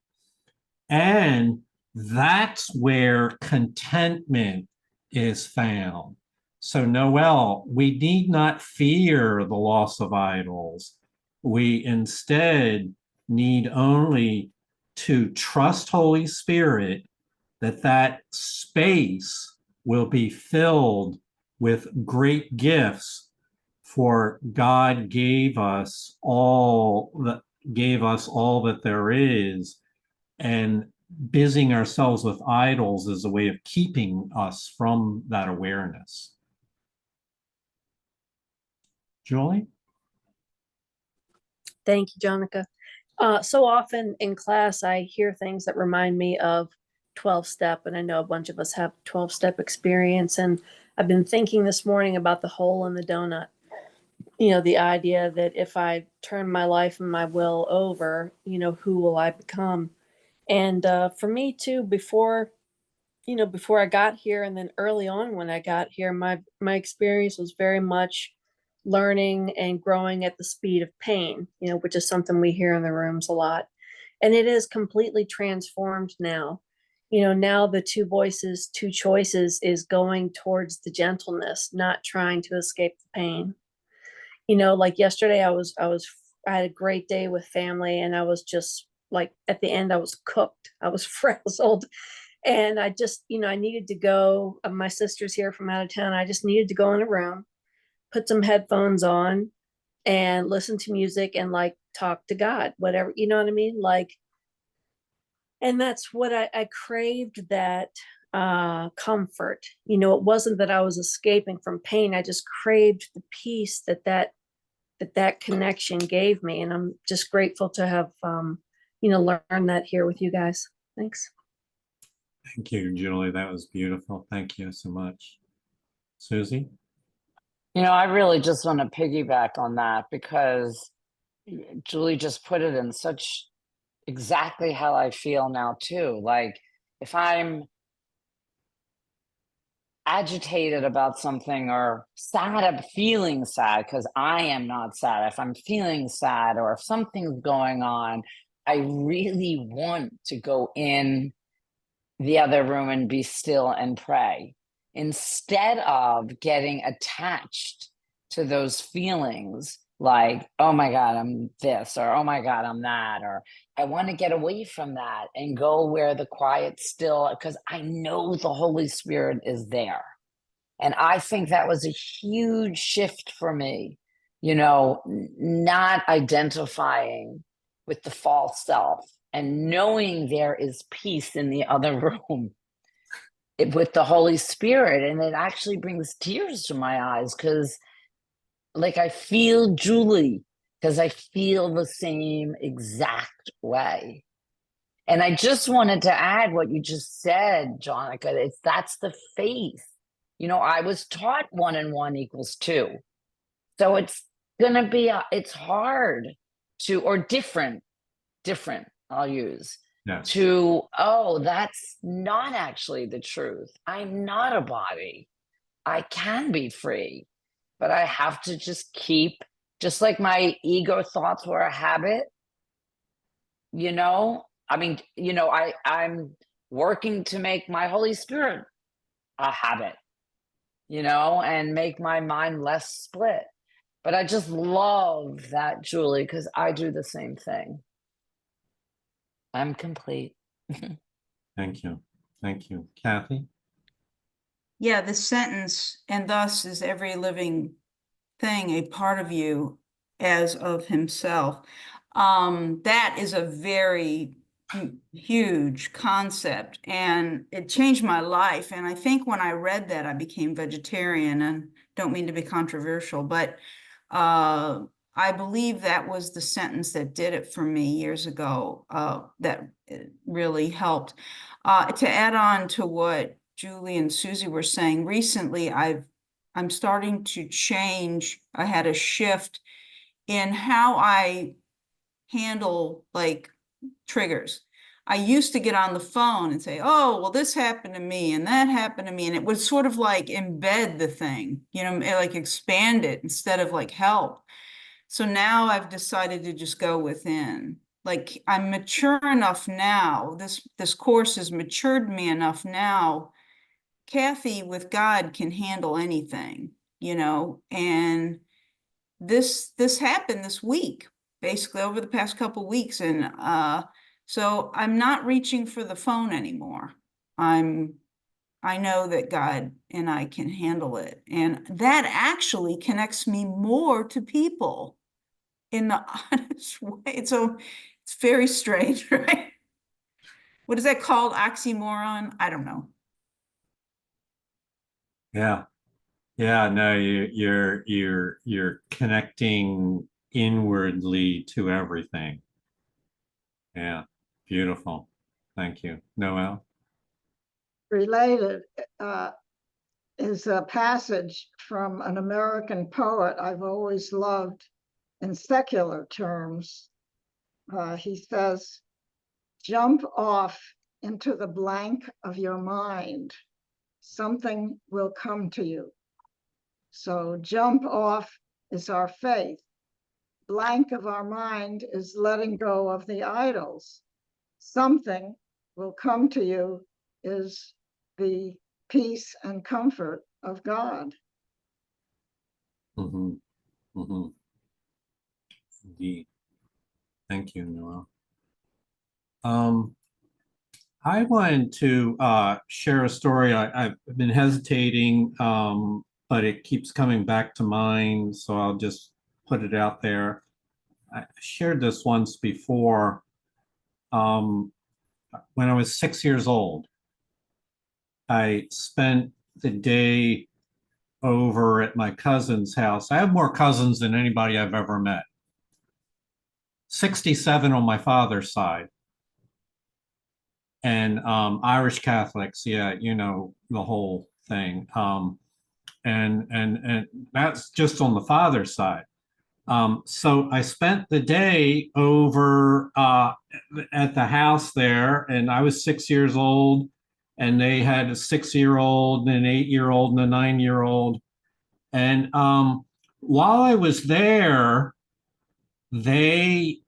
Speaker 1: And that's where contentment is found. So, Noel, we need not fear the loss of idols. We instead need only to trust Holy Spirit that that space will be filled with great gifts, for God gave us all that there is, and busying ourselves with idols is a way of keeping us from that awareness. Julie?
Speaker 8: Thank you, Jonica. So often in class, I hear things that remind me of 12-step, and I know a bunch of us have 12-step experience. And I've been thinking this morning about the hole in the donut. You know, the idea that if I turn my life and my will over, you know, who will I become? And for me too, before I got here, and then early on when I got here, my experience was very much learning and growing at the speed of pain, you know, which is something we hear in the rooms a lot. And it is completely transformed now. You know, now the two voices, two choices is going towards the gentleness, not trying to escape the pain. You know, like yesterday I had a great day with family, and I was just like, at the end I was cooked. I was frazzled. And I just, you know, I needed to go. My sister's here from out of town. I just needed to go in a room, put some headphones on, and listen to music and like talk to God, whatever, you know what I mean? Like, and that's what I craved, that comfort. You know, it wasn't that I was escaping from pain. I just craved the peace that connection gave me. And I'm just grateful to have, you know, learned that here with you guys. Thanks.
Speaker 1: Thank you, Julie. That was beautiful. Thank you so much. Susie?
Speaker 6: You know, I really just want to piggyback on that, because Julie just put it in such exactly how I feel now too. Like, if I'm agitated about something or sad, I'm feeling sad, because I am not sad. If I'm feeling sad or if something's going on, I really want to go in the other room and be still and pray, instead of getting attached to those feelings, like, oh my God, I'm this, or oh my God, I'm that, or I want to get away from that and go where the quiet still, because I know the Holy Spirit is there. And I think that was a huge shift for me, you know, not identifying with the false self and knowing there is peace in the other room with the Holy Spirit. And it actually brings tears to my eyes, because like I feel Julie, because I feel the same exact way. And I just wanted to add what you just said, Jonica. That's the faith. You know, I was taught 1 and 1 equals 2. So it's gonna be it's hard to, or different, I'll use,
Speaker 1: Yes.
Speaker 6: to, oh, that's not actually the truth. I'm not a body. I can be free, but I have to just keep, just like my ego thoughts were a habit, you know, I mean, you know, I'm working to make my Holy Spirit a habit, you know, and make my mind less split. But I just love that, Julie, because I do the same thing. I'm complete.
Speaker 1: Thank you. Thank you. Kathy?
Speaker 5: Yeah, the sentence, and thus is every living thing a part of you as of himself. That is a very huge concept, and it changed my life. And I think when I read that, I became vegetarian, and don't mean to be controversial, but I believe that was the sentence that did it for me years ago, that really helped. To add on to what Julie and Susie were saying, recently I'm starting to change. I had a shift in how I handle like triggers. I used to get on the phone and say, oh, well, this happened to me and that happened to me. And it would sort of like embed the thing, you know, like expand it instead of like help. So now I've decided to just go within. Like I'm mature enough now. This course has matured me enough now. Kathy with God can handle anything, you know, and this happened this week, basically over the past couple weeks. And so I'm not reaching for the phone anymore. I know that God and I can handle it. And that actually connects me more to people in the honest way. So it's very strange, right? What is that called? Oxymoron? I don't know.
Speaker 1: Yeah. Yeah, no, you're connecting inwardly to everything. Yeah, beautiful. Thank you. Noel?
Speaker 7: Related is a passage from an American poet I've always loved in secular terms. He says, jump off into the blank of your mind. Something will come to you. So jump off is our faith. Blank of our mind is letting go of the idols. Something will come to you is the peace and comfort of God.
Speaker 1: Mm-hmm. Mm-hmm. Indeed. Thank you, Noel. I wanted to share a story. I've been hesitating, but it keeps coming back to mind, so I'll just put it out there. I shared this once before. When I was 6 years old, I spent the day over at my cousin's house. I have more cousins than anybody I've ever met. 67 on my father's side. And Irish Catholics, yeah, you know, the whole thing. And that's just on the father's side. So I spent the day over at the house there, and I was 6 years old, and they had a 6-year-old, and an 8-year-old, and a 9-year-old. And while I was there, they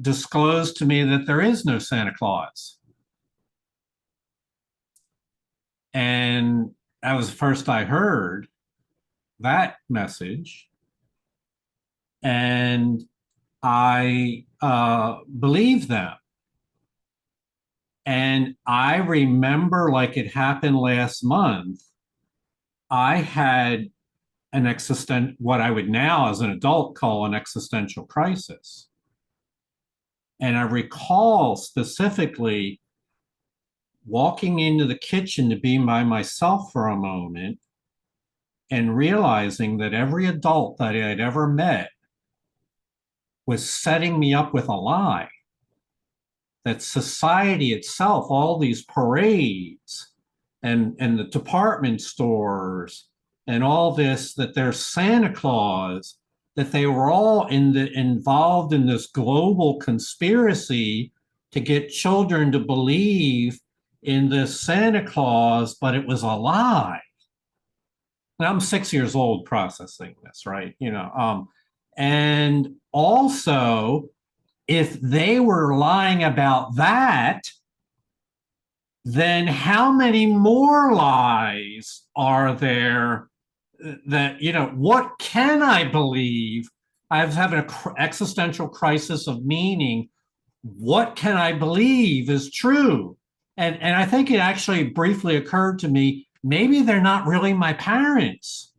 Speaker 1: disclosed to me that there is no Santa Claus. And that was the first I heard that message. And I believed them. And I remember, like it happened last month, I had what I would now as an adult call an existential crisis. And I recall specifically walking into the kitchen to be by myself for a moment and realizing that every adult that I had ever met was setting me up with a lie. That society itself, all these parades and the department stores and all this, that there's Santa Claus, that they were all involved in this global conspiracy to get children to believe in this Santa Claus, but it was a lie. Now, I'm 6 years old processing this, right? You know, and also, if they were lying about that, then how many more lies are there that, you know, what can I believe? I was having an existential crisis of meaning. What can I believe is true? And I think it actually briefly occurred to me, maybe they're not really my parents.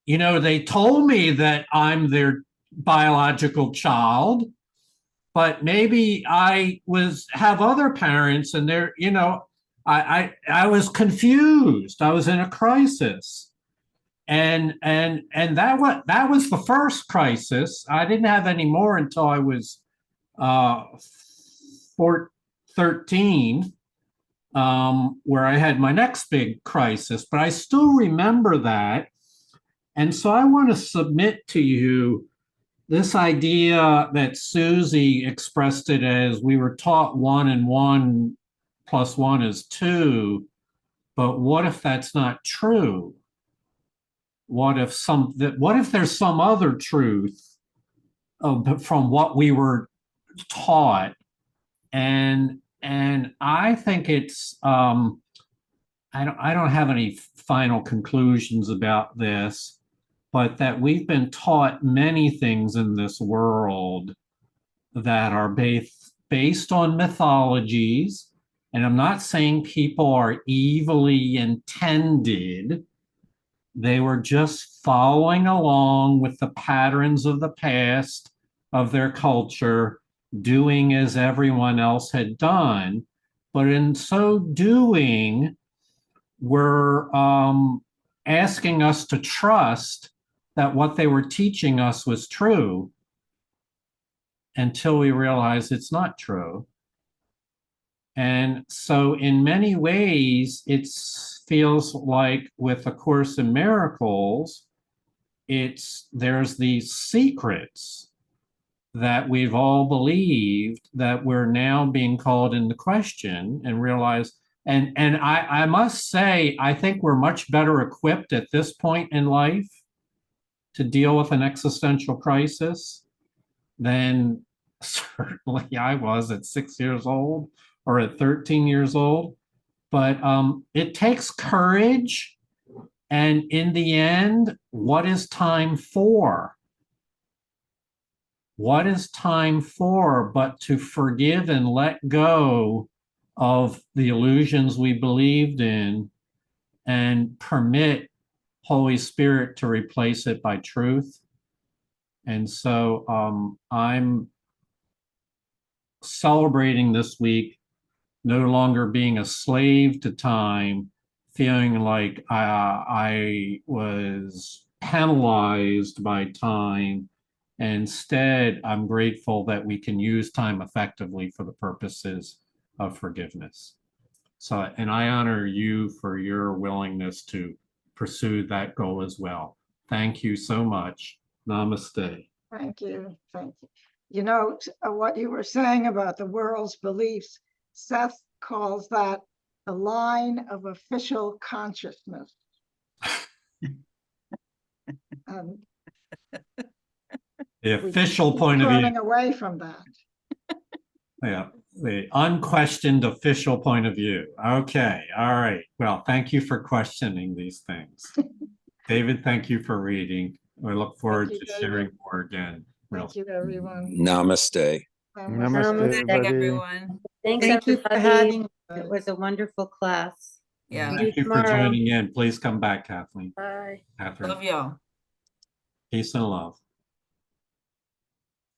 Speaker 1: You know, they told me that I'm their biological child, but maybe I have other parents, and they're, you know, I was confused. I was in a crisis, and that was the first crisis. I didn't have any more until I was 13, where I had my next big crisis. But I still remember that. And so I want to submit to you this idea that Susie expressed it as we were taught 1 and 1 plus 1 is 2, but what if that's not true? What if there's some other truth from what we were taught? And I think it's I don't have any final conclusions about this, but that we've been taught many things in this world that are based on mythologies. And I'm not saying people are evilly intended. They were just following along with the patterns of the past of their culture, doing as everyone else had done. But in so doing, were asking us to trust that what they were teaching us was true until we realize it's not true. And so in many ways, it feels like with A Course in Miracles, there's these secrets that we've all believed that we're now being called into question and realize. And I must say, I think we're much better equipped at this point in life to deal with an existential crisis than certainly I was at 6 years old or at 13 years old. But it takes courage. And in the end, what is time for? What is time for but to forgive and let go of the illusions we believed in and permit Holy Spirit to replace it by truth? And so I'm celebrating this week no longer being a slave to time, feeling like I was penalized by time. Instead, I'm grateful that we can use time effectively for the purposes of forgiveness. So, and I honor you for your willingness to pursue that goal as well. Thank you so much. Namaste.
Speaker 7: Thank you. Thank you. You know, what you were saying about the world's beliefs, Seth calls that a line of official consciousness. Um,
Speaker 1: The
Speaker 7: we
Speaker 1: official
Speaker 7: keep
Speaker 1: point of view.
Speaker 7: turning away from that.
Speaker 1: Yeah, the unquestioned official point of view. Okay, all right. Well, thank you for questioning these things. David, thank you for reading. We look forward
Speaker 7: you,
Speaker 1: to
Speaker 7: David.
Speaker 1: sharing more again.
Speaker 7: Thank you, everyone.
Speaker 2: Namaste.
Speaker 8: Namaste,
Speaker 5: Everyone.
Speaker 8: Thanks,
Speaker 9: Thank you for
Speaker 8: everybody.
Speaker 9: having me. It was a wonderful class.
Speaker 5: Yeah.
Speaker 8: See you
Speaker 1: Thank you for
Speaker 8: tomorrow.
Speaker 1: joining in. Please come back, Kathleen.
Speaker 8: Bye.
Speaker 1: Catherine.
Speaker 5: Love y'all.
Speaker 1: Peace and love.